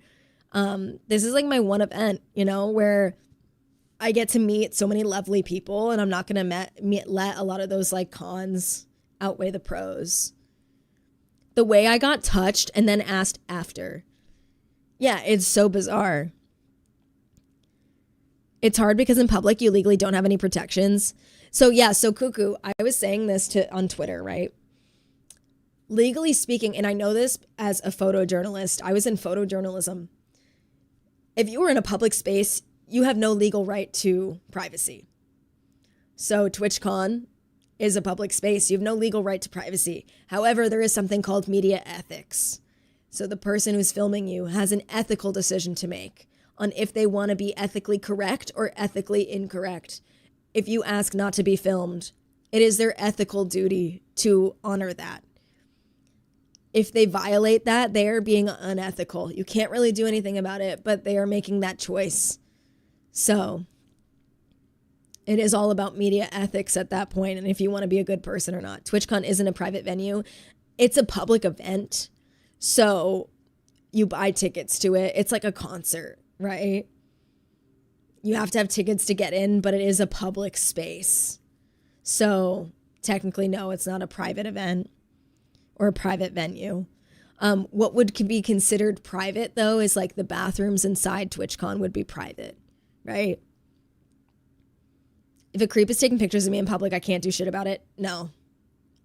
Speaker 1: This is like my one event, where I get to meet so many lovely people and I'm not going to let a lot of those like cons outweigh the pros. The way I got touched and then asked after. Yeah, it's so bizarre. It's hard because in public, you legally don't have any protections. So yeah, so Cuckoo, I was saying this on Twitter, right? Legally speaking, and I know this as a photojournalist, I was in photojournalism. If you were in a public space, you have no legal right to privacy. So TwitchCon is a public space. You have no legal right to privacy. However, there is something called media ethics. So the person who's filming you has an ethical decision to make on if they want to be ethically correct or ethically incorrect. If you ask not to be filmed, it is their ethical duty to honor that. If they violate that, they are being unethical. You can't really do anything about it, but they are making that choice. So it is all about media ethics at that point, and if you want to be a good person or not. TwitchCon isn't a private venue. It's a public event. So you buy tickets to it. It's like a concert, right? You have to have tickets to get in, but it is a public space. So technically, no, it's not a private event or a private venue. What would be considered private, though, is like the bathrooms inside TwitchCon would be private, right? If a creep is taking pictures of me in public, I can't do shit about it. No.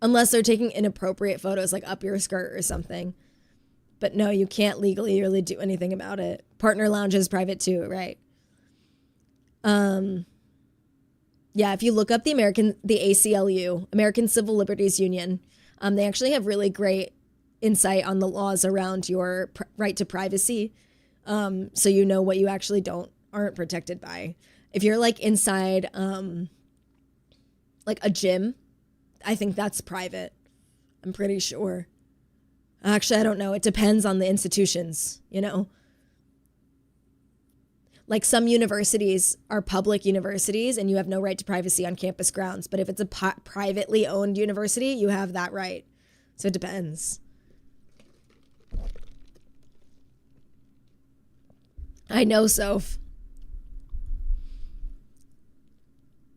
Speaker 1: Unless they're taking inappropriate photos, like up your skirt or something. But no, you can't legally really do anything about it. Partner lounge is private too, right? Yeah, if you look up the ACLU, American Civil Liberties Union, they actually have really great insight on the laws around your right to privacy. So you know what you actually aren't protected by. If you're like inside like a gym, I think that's private. I'm pretty sure. Actually, I don't know. It depends on the institutions, you know? Like some universities are public universities and you have no right to privacy on campus grounds. But if it's a privately owned university, you have that right. So it depends. I know, Soph.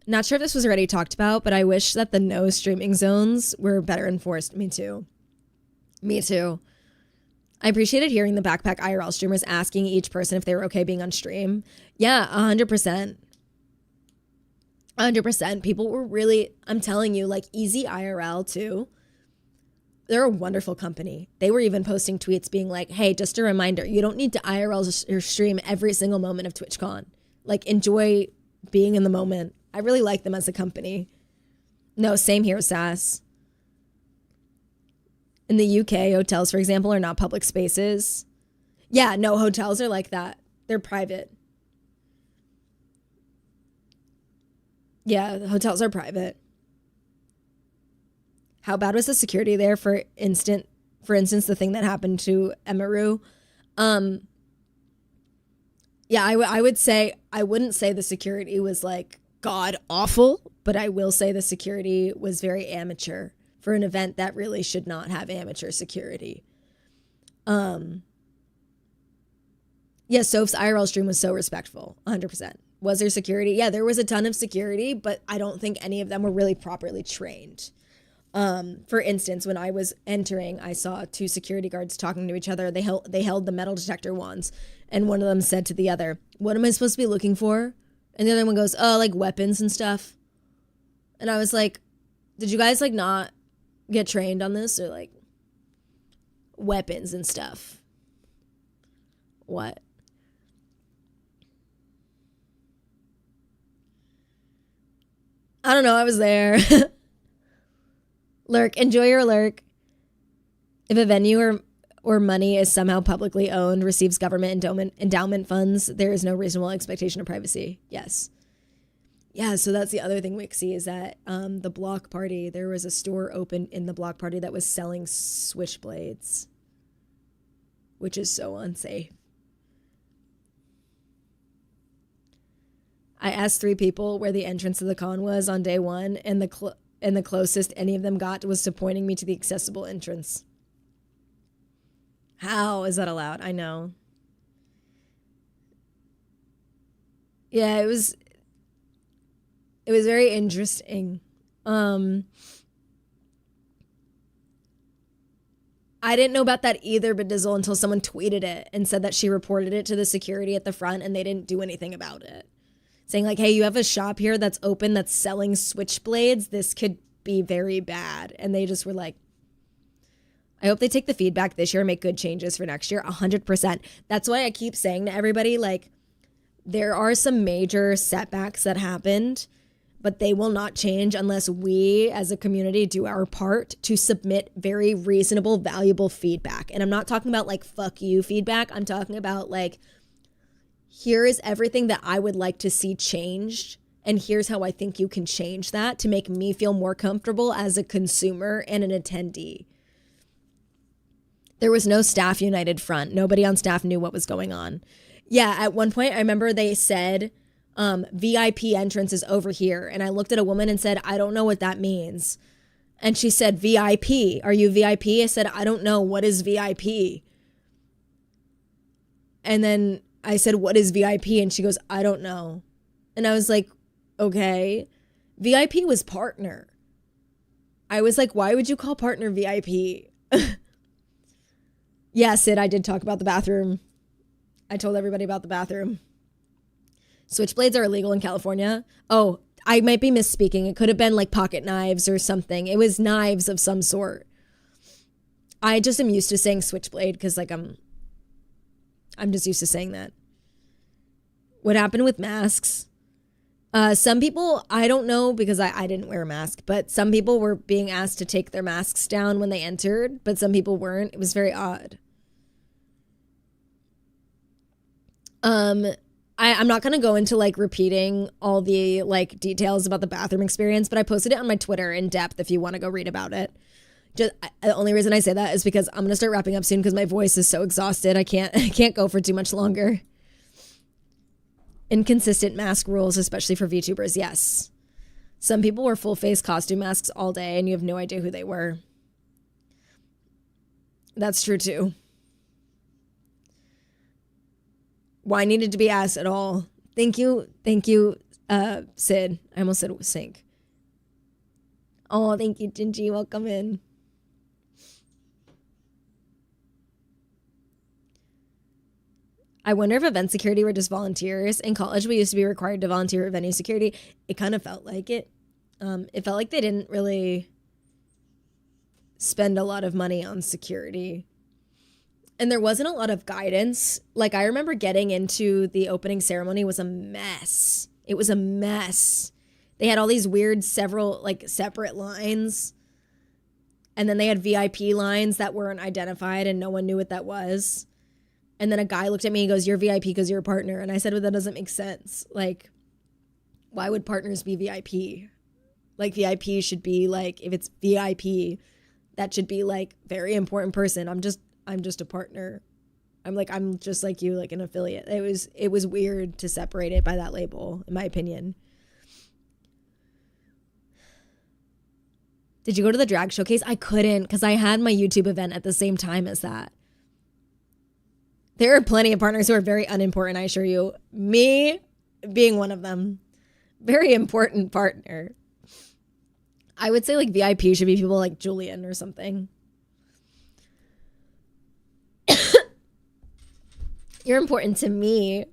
Speaker 1: Not sure if this was already talked about, but I wish that the no streaming zones were better enforced. Me too. Me too. I appreciated hearing the Backpack IRL streamers asking each person if they were okay being on stream. Yeah, 100%. 100%. People were really, I'm telling you, like Easy IRL too. They're a wonderful company. They were even posting tweets being like, hey, just a reminder, you don't need to IRL your stream every single moment of TwitchCon. Like, enjoy being in the moment. I really like them as a company. No, same here, Sass. In the UK, hotels, for example, are not public spaces. Yeah, no, hotels are like that. They're private. Yeah, the hotels are private. How bad was the security there? For instance, the thing that happened to Emaru. Yeah, I would say, I wouldn't say the security was like god awful, but I will say the security was very amateur for an event that really should not have amateur security. Yeah, Soph's IRL stream was so respectful, 100%. Was there security? Yeah, there was a ton of security, but I don't think any of them were really properly trained. For instance, when I was entering, I saw two security guards talking to each other. They held the metal detector wands, and one of them said to the other, "What am I supposed to be looking for?" And the other one goes, "Oh, like weapons and stuff." And I was like, "Did you guys like not get trained on this, or like weapons and stuff? What?" I don't know. I was there. Lurk, enjoy your lurk. If a venue or money is somehow publicly owned, receives government endowment funds, there is no reasonable expectation of privacy. Yes. Yeah, so that's the other thing, Wixie, is that the block party, there was a store open in the block party that was selling switchblades, which is so unsafe. I asked 3 people where the entrance to the con was on day 1, and the closest any of them got was to pointing me to the accessible entrance. How is that allowed? I know. Yeah, it was very interesting. I didn't know about that either, Bedizzle, until someone tweeted it and said that she reported it to the security at the front and they didn't do anything about it. Saying like, hey, you have a shop here that's open that's selling switchblades. This could be very bad. And they just were like, I hope they take the feedback this year and make good changes for next year. 100%. That's why I keep saying to everybody, like, there are some major setbacks that happened, but they will not change unless we as a community do our part to submit very reasonable, valuable feedback. And I'm not talking about like, fuck you feedback. I'm talking about like, here is everything that I would like to see changed. And here's how I think you can change that to make me feel more comfortable as a consumer and an attendee. There was no staff united front. Nobody on staff knew what was going on. Yeah, at one point, I remember they said VIP entrance is over here. And I looked at a woman and said, I don't know what that means. And she said, VIP. Are you VIP? I said, I don't know. What is VIP? And then I said, what is VIP? And she goes, I don't know. And I was like, okay. VIP was partner. I was like, why would you call partner VIP? Yeah, Sid, I did talk about the bathroom. I told everybody about the bathroom. Switchblades are illegal in California. Oh, I might be misspeaking. It could have been like pocket knives or something. It was knives of some sort. I just am used to saying switchblade because like I'm just used to saying that. What happened with masks? Some people, I don't know because I didn't wear a mask, but some people were being asked to take their masks down when they entered, but some people weren't. It was very odd. I'm not going to go into like repeating all the like details about the bathroom experience, but I posted it on my Twitter in depth if you want to go read about it. Just the only reason I say that is because I'm going to start wrapping up soon because my voice is so exhausted. I can't go for too much longer. Inconsistent mask rules, especially for VTubers. Yes. Some people wore full face costume masks all day and you have no idea who they were. That's true too. Why needed to be asked at all? Thank you, Sid. I almost said it was Sink. Oh, thank you, Gingy. Welcome in. I wonder if event security were just volunteers. In college, we used to be required to volunteer at venue security. It kind of felt like it. It felt like they didn't really spend a lot of money on security. And there wasn't a lot of guidance. Like, I remember getting into the opening ceremony was a mess. It was a mess. They had all these weird separate lines. And then they had VIP lines that weren't identified and no one knew what that was. And then a guy looked at me and goes, you're VIP because you're a partner. And I said, well, that doesn't make sense. Like, why would partners be VIP? Like, VIP should be like, if it's VIP, that should be like very important person. I'm just a partner. I'm just like you, like an affiliate. It was weird to separate it by that label, in my opinion. Did you go to the drag showcase? I couldn't because I had my YouTube event at the same time as that. There are plenty of partners who are very unimportant, I assure you. Me being one of them. Very important partner. I would say like VIP should be people like Julian or something. You're important to me.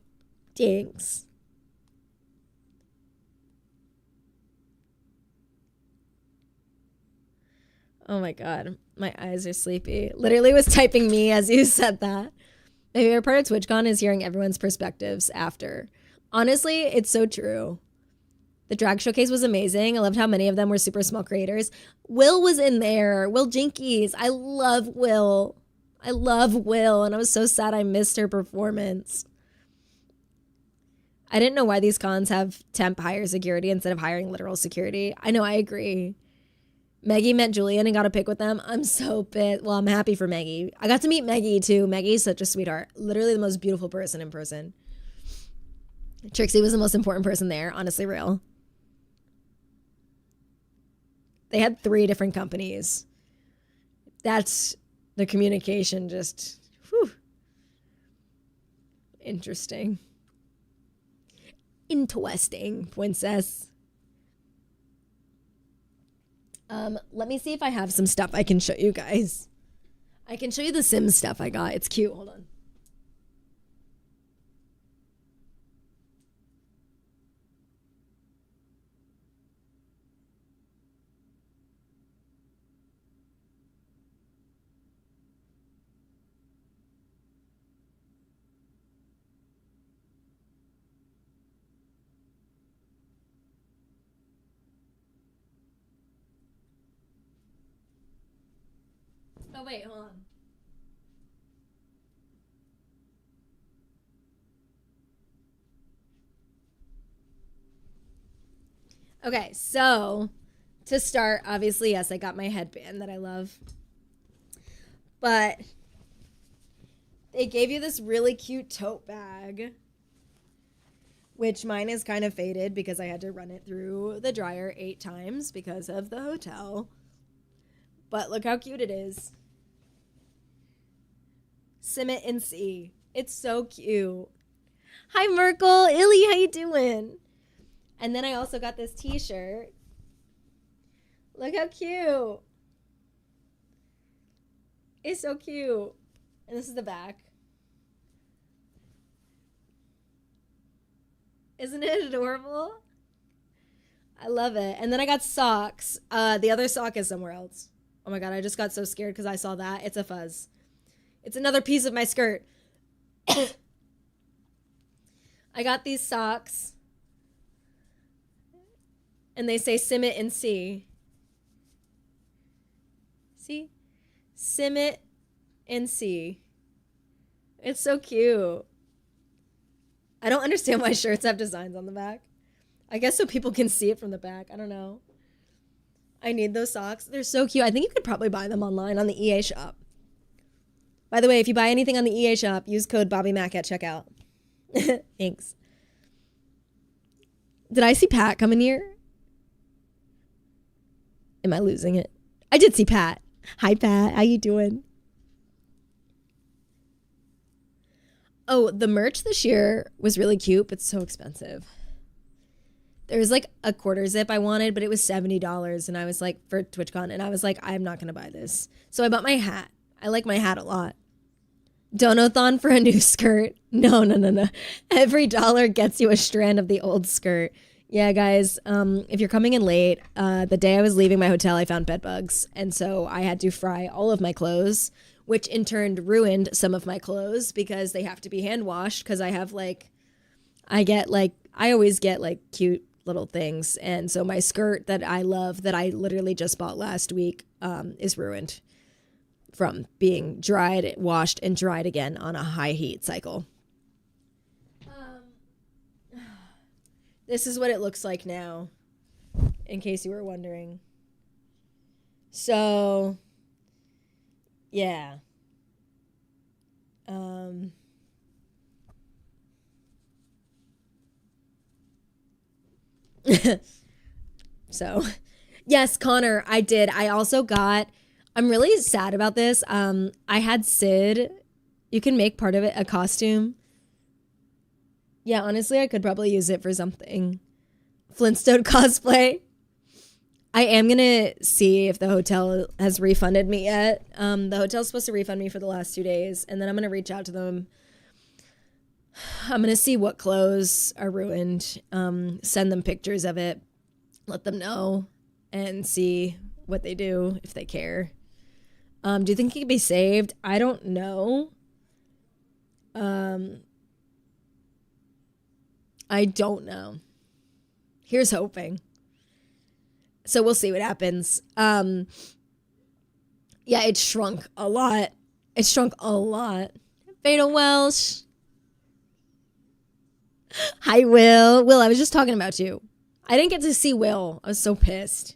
Speaker 1: Thanks. Oh my God. My eyes are sleepy. Literally was typing me as you said that. My favorite part of TwitchCon is hearing everyone's perspectives after. Honestly, it's so true. The drag showcase was amazing. I loved how many of them were super small creators. Will was in there. Will Jinkies. I love Will. And I was so sad I missed her performance. I didn't know why these cons have temp hire security instead of hiring literal security. I know, I agree. Maggie met Julian and got a pic with them. I'm so pissed. Well, I'm happy for Maggie. I got to meet Maggie too. Maggie's such a sweetheart. Literally the most beautiful person in person. Trixie was the most important person there. Honestly, real. They had 3 different companies. That's the communication just, whew. Interesting. Interesting, princess. Let me see if I have some stuff I can show you guys. I can show you the Sims stuff I got. It's cute. Hold on. Oh, wait, hold on. Okay, so to start, obviously, yes, I got my headband that I love. But they gave you this really cute tote bag which mine is kind of faded because I had to run it through the dryer 8 times because of the hotel. But look how cute it is. Sim it and see. It's so cute. Hi, Merkel. Illy, how you doing? And then I also got this t-shirt. Look how cute. It's so cute. And this is the back. Isn't it adorable? I love it. And then I got socks. The other sock is somewhere else. Oh my God, I just got so scared because I saw that. It's a fuzz. It's another piece of my skirt. I got these socks. And they say sim it and see. See? Sim it and see. It's so cute. I don't understand why shirts have designs on the back. I guess so people can see it from the back. I don't know. I need those socks. They're so cute. I think you could probably buy them online on the EA shop. By the way, if you buy anything on the EA shop, use code BobbyMac at checkout. Thanks. Did I see Pat come in here? Am I losing it? I did see Pat. Hi, Pat. How you doing? Oh, the merch this year was really cute, but so expensive. There was like a quarter zip I wanted, but it was $70. And I was like, for TwitchCon. And I was like, I'm not going to buy this. So I bought my hat. I like my hat a lot. Donathon for a new skirt. No. Every dollar gets you a strand of the old skirt. Yeah, guys, if you're coming in late, the day I was leaving my hotel, I found bed bugs. And so I had to fry all of my clothes, which in turn ruined some of my clothes because they have to be hand washed because I have I always get like cute little things. And so my skirt that I love that I literally just bought last week is ruined from being dried, washed, and dried again on a high heat cycle. This is what it looks like now, in case you were wondering. So, yeah. So, yes, Connor, I did. I also got, I'm really sad about this. I had Sid, you can make part of it a costume. Yeah, honestly, I could probably use it for something. Flintstone cosplay. I am going to see if the hotel has refunded me yet. The hotel's supposed to refund me for the last 2 days, and then I'm going to reach out to them. I'm going to see what clothes are ruined, send them pictures of it, let them know, and see what they do, if they care. Do you think it could be saved? I don't know. I don't know. Here's hoping. So we'll see what happens. Yeah, it shrunk a lot. It shrunk a lot. Fatal Welsh. Hi, Will. Will, I was just talking about you. I didn't get to see Will. I was so pissed.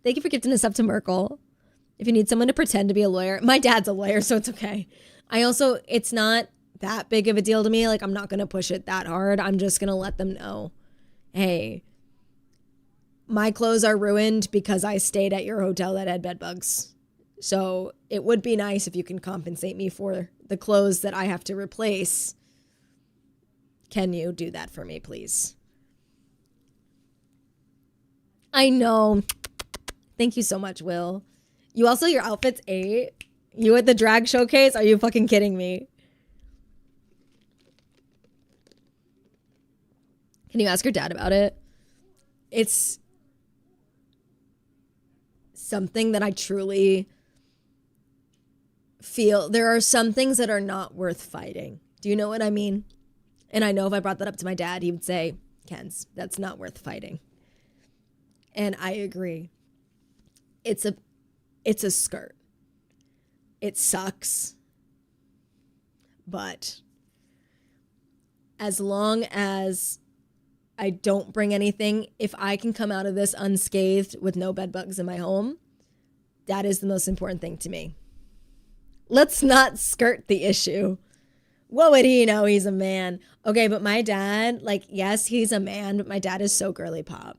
Speaker 1: Thank you for gifting this up to Merkel. If you need someone to pretend to be a lawyer. My dad's a lawyer, so it's okay. It's not that big of a deal to me. Like, I'm not going to push it that hard. I'm just going to let them know, hey, my clothes are ruined because I stayed at your hotel that had bed bugs. So it would be nice if you can compensate me for the clothes that I have to replace. Can you do that for me, please? I know. Thank you so much, Will. You also, your outfit's 8. You at the drag showcase? Are you fucking kidding me? Can you ask your dad about it? It's something that I truly feel. There are some things that are not worth fighting. Do you know what I mean? And I know if I brought that up to my dad, he would say, Ken's, that's not worth fighting. And I agree. It's a skirt. It sucks. But as long as I don't bring anything, if I can come out of this unscathed with no bed bugs in my home, that is the most important thing to me. Let's not skirt the issue. What would he know? He's a man. Okay, but my dad, like, yes, he's a man, but my dad is so girly pop.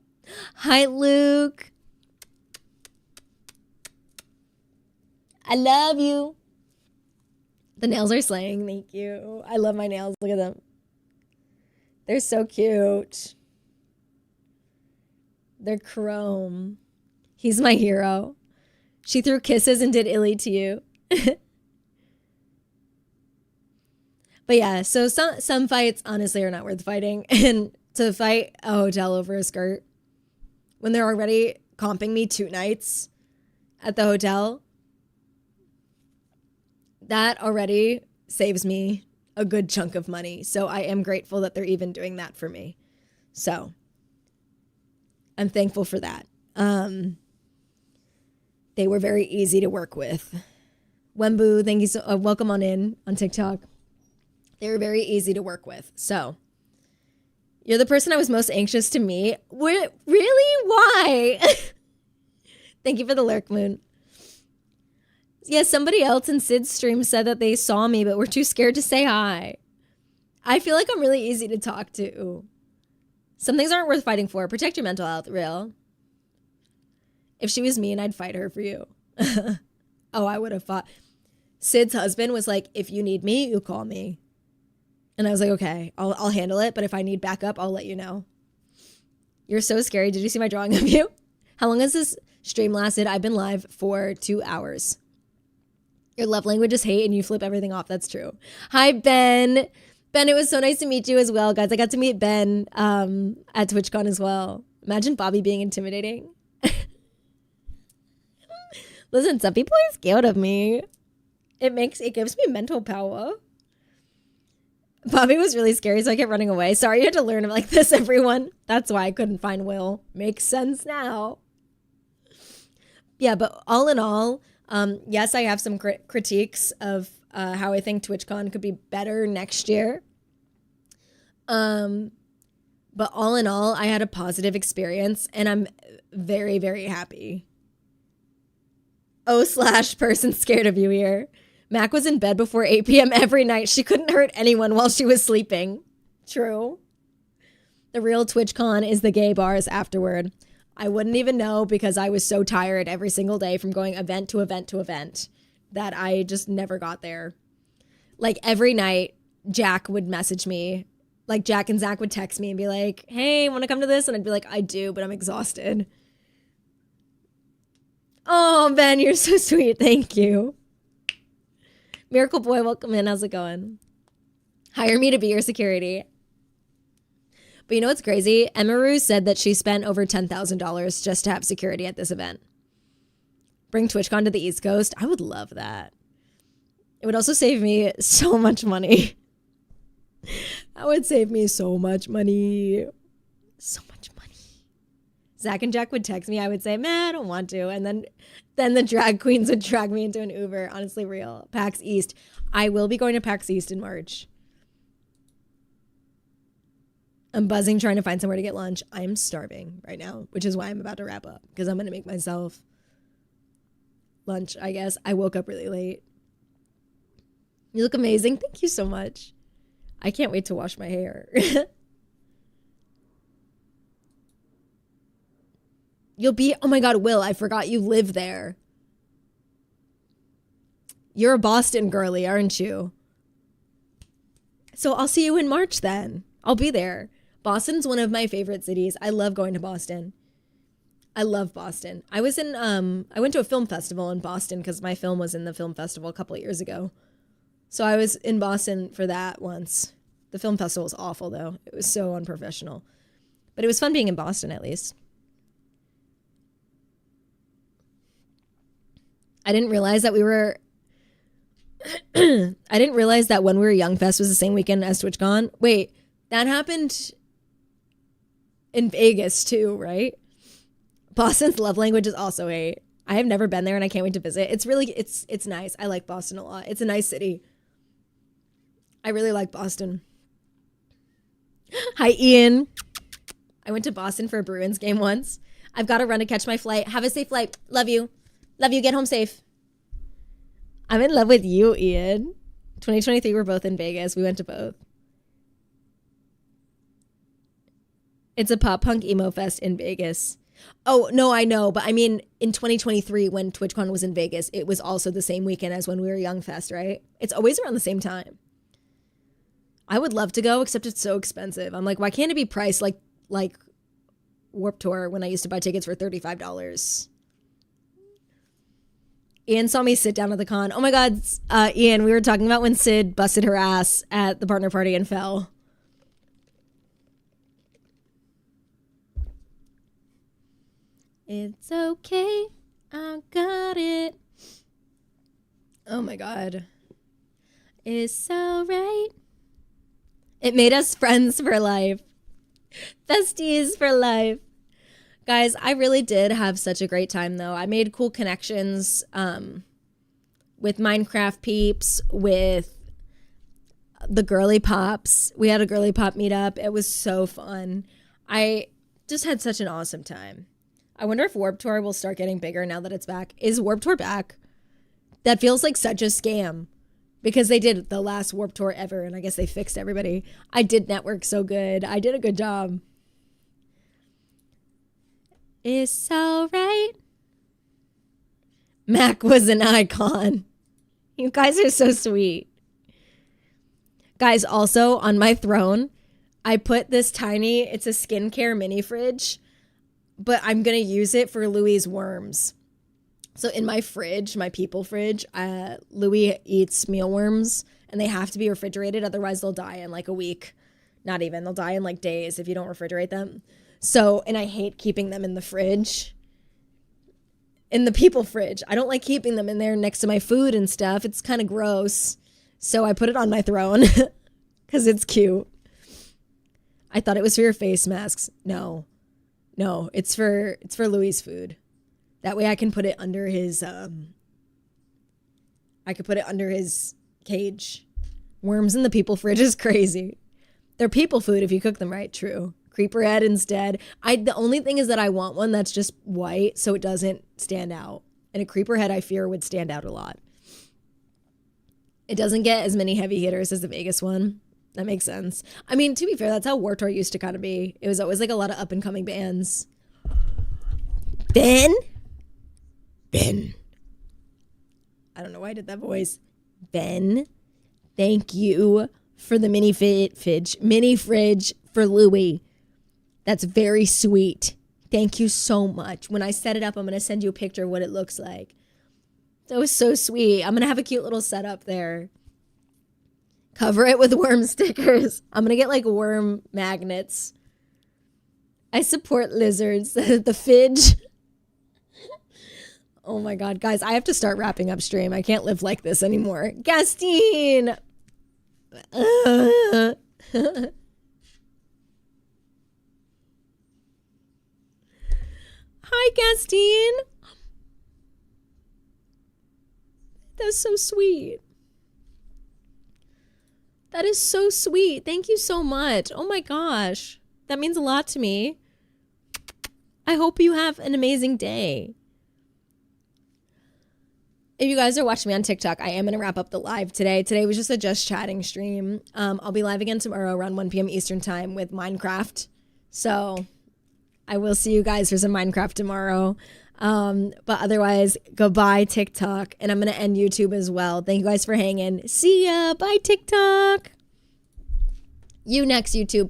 Speaker 1: Hi, Luke. I love you. The nails are slaying. Thank you. I love my nails. Look at them. They're so cute. They're chrome. He's my hero. She threw kisses and did illy to you. But yeah, so some fights honestly are not worth fighting. And to fight a hotel over a skirt when they're already comping me 2 nights at the hotel, that already saves me a good chunk of money. So I am grateful that they're even doing that for me. So I'm thankful for that. They were very easy to work with. Wembu, thank you so welcome on in on TikTok. They were very easy to work with. So you're the person I was most anxious to meet. Really? Why? Thank you for the lurk, Moon. Yeah, somebody else in Sid's stream said that they saw me, but were too scared to say hi. I feel like I'm really easy to talk to. Some things aren't worth fighting for. Protect your mental health, real. If she was mean, I'd fight her for you. Oh, I would have fought. Sid's husband was like, if you need me, you call me. And I was like, okay, I'll handle it. But if I need backup, I'll let you know. You're so scary. Did you see my drawing of you? How long has this stream lasted? I've been live for 2 hours. Your love language is hate and you flip everything off. That's true. Hi, Ben. Ben, it was so nice to meet you as well, guys. I got to meet Ben at TwitchCon as well. Imagine Bobby being intimidating. Listen, some people are scared of me. It gives me mental power. Bobby was really scary, so I kept running away. Sorry you had to learn him like this, everyone. That's why I couldn't find Will. Makes sense now. Yeah, but all in all, yes, I have some critiques of how I think TwitchCon could be better next year. But all in all, I had a positive experience, and I'm very, very happy. /person scared of you here. Mac was in bed before 8 p.m. every night. She couldn't hurt anyone while she was sleeping. True. The real TwitchCon is the gay bars afterward. I wouldn't even know because I was so tired every single day from going event to event to event that I just never got there. Like every night, Jack would message me. Like Jack and Zach would text me and be like, hey, want to come to this? And I'd be like, I do, but I'm exhausted. Oh, Ben, you're so sweet. Thank you. Miracle Boy, welcome in. How's it going? Hire me to be your security. But you know what's crazy? Emaru said that she spent over $10,000 just to have security at this event. Bring TwitchCon to the East Coast. I would love that. It would also save me so much money. That would save me so much money. So much money. Zach and Jack would text me. I would say, man, I don't want to. And then the drag queens would drag me into an Uber. Honestly, real. PAX East. I will be going to PAX East in March. I'm buzzing trying to find somewhere to get lunch. I'm starving right now, which is why I'm about to wrap up. Because I'm going to make myself lunch, I guess. I woke up really late. You look amazing. Thank you so much. I can't wait to wash my hair. You'll be, oh my God, Will, I forgot you live there. You're a Boston girly, aren't you? So I'll see you in March then. I'll be there. Boston's one of my favorite cities. I love going to Boston. I love Boston. I went to a film festival in Boston because my film was in the film festival a couple of years ago. So I was in Boston for that once. The film festival was awful though. It was so unprofessional. But it was fun being in Boston at least. I didn't realize that I didn't realize that When We Were Young Fest was the same weekend as TwitchCon. Wait, that happened in Vegas too, right? Boston's love language is also hate. I have never been there and I can't wait to visit. It's nice. I like Boston a lot. It's a nice city. I really like Boston. Hi, Ian. I went to Boston for a Bruins game once. I've got to run to catch my flight. Have a safe flight. Love you. Love you. Get home safe. I'm in love with you, Ian. 2023, we're both in Vegas. We went to both. It's a pop punk emo fest in Vegas. Oh, no, I know. But I mean, in 2023, when TwitchCon was in Vegas, it was also the same weekend as when we were Young Fest, right? It's always around the same time. I would love to go, except it's so expensive. I'm like, why can't it be priced like Warped Tour when I used to buy tickets for $35? Ian saw me sit down at the con. Oh my God, Ian, we were talking about when Sid busted her ass at the partner party and fell. It's okay, I got it. Oh my God. It's alright. It made us friends for life. Besties for life. Guys, I really did have such a great time though. I made cool connections with Minecraft peeps, with the Girlypops. We had a Girlypop meetup. It was so fun. I just had such an awesome time. I wonder if Warped Tour will start getting bigger now that it's back. Is Warped Tour back? That feels like such a scam because they did the last Warped Tour ever and I guess they fixed everybody. I did network so good. I did a good job. It's all right. Mac was an icon. You guys are so sweet. Guys, also on my throne, I put this tiny, it's a skincare mini fridge, but I'm going to use it for Louie's worms. So in my fridge, my people fridge, Louie eats mealworms and they have to be refrigerated. Otherwise they'll die in like a week. Not even, they'll die in like days if you don't refrigerate them. So, and I hate keeping them in the fridge, in the people fridge. I don't like keeping them in there next to my food and stuff. It's kind of gross. So I put it on my throne because it's cute. I thought it was for your face masks. No, it's for Louie's food. That way I can put it under his, cage. Worms in the people fridge is crazy. They're people food if you cook them right, true. Creeper head instead. The only thing is that I want one that's just white so it doesn't stand out. And a creeper head I fear would stand out a lot. It doesn't get as many heavy hitters as the Vegas one. That makes sense. I mean, to be fair, that's how Warped Tour used to kind of be. It was always like a lot of up and coming bands. Ben. I don't know why I did that voice. Ben, thank you for the mini fridge for Louie. That's very sweet. Thank you so much. When I set it up, I'm going to send you a picture of what it looks like. That was so sweet. I'm going to have a cute little setup there. Cover it with worm stickers. I'm going to get like worm magnets. I support lizards. The fidge. Oh my God, guys, I have to start wrapping up stream. I can't live like this anymore. Gastine. Hi, Gastine. That's so sweet. That is so sweet. Thank you so much. Oh my gosh. That means a lot to me. I hope you have an amazing day. If you guys are watching me on TikTok, I am going to wrap up the live today. Today was just a just chatting stream. I'll be live again tomorrow around 1 p.m. Eastern time with Minecraft. So I will see you guys for some Minecraft tomorrow. But otherwise, goodbye TikTok. And I'm going to end YouTube as well. Thank you guys for hanging. See ya. Bye TikTok. You next YouTube. Bye.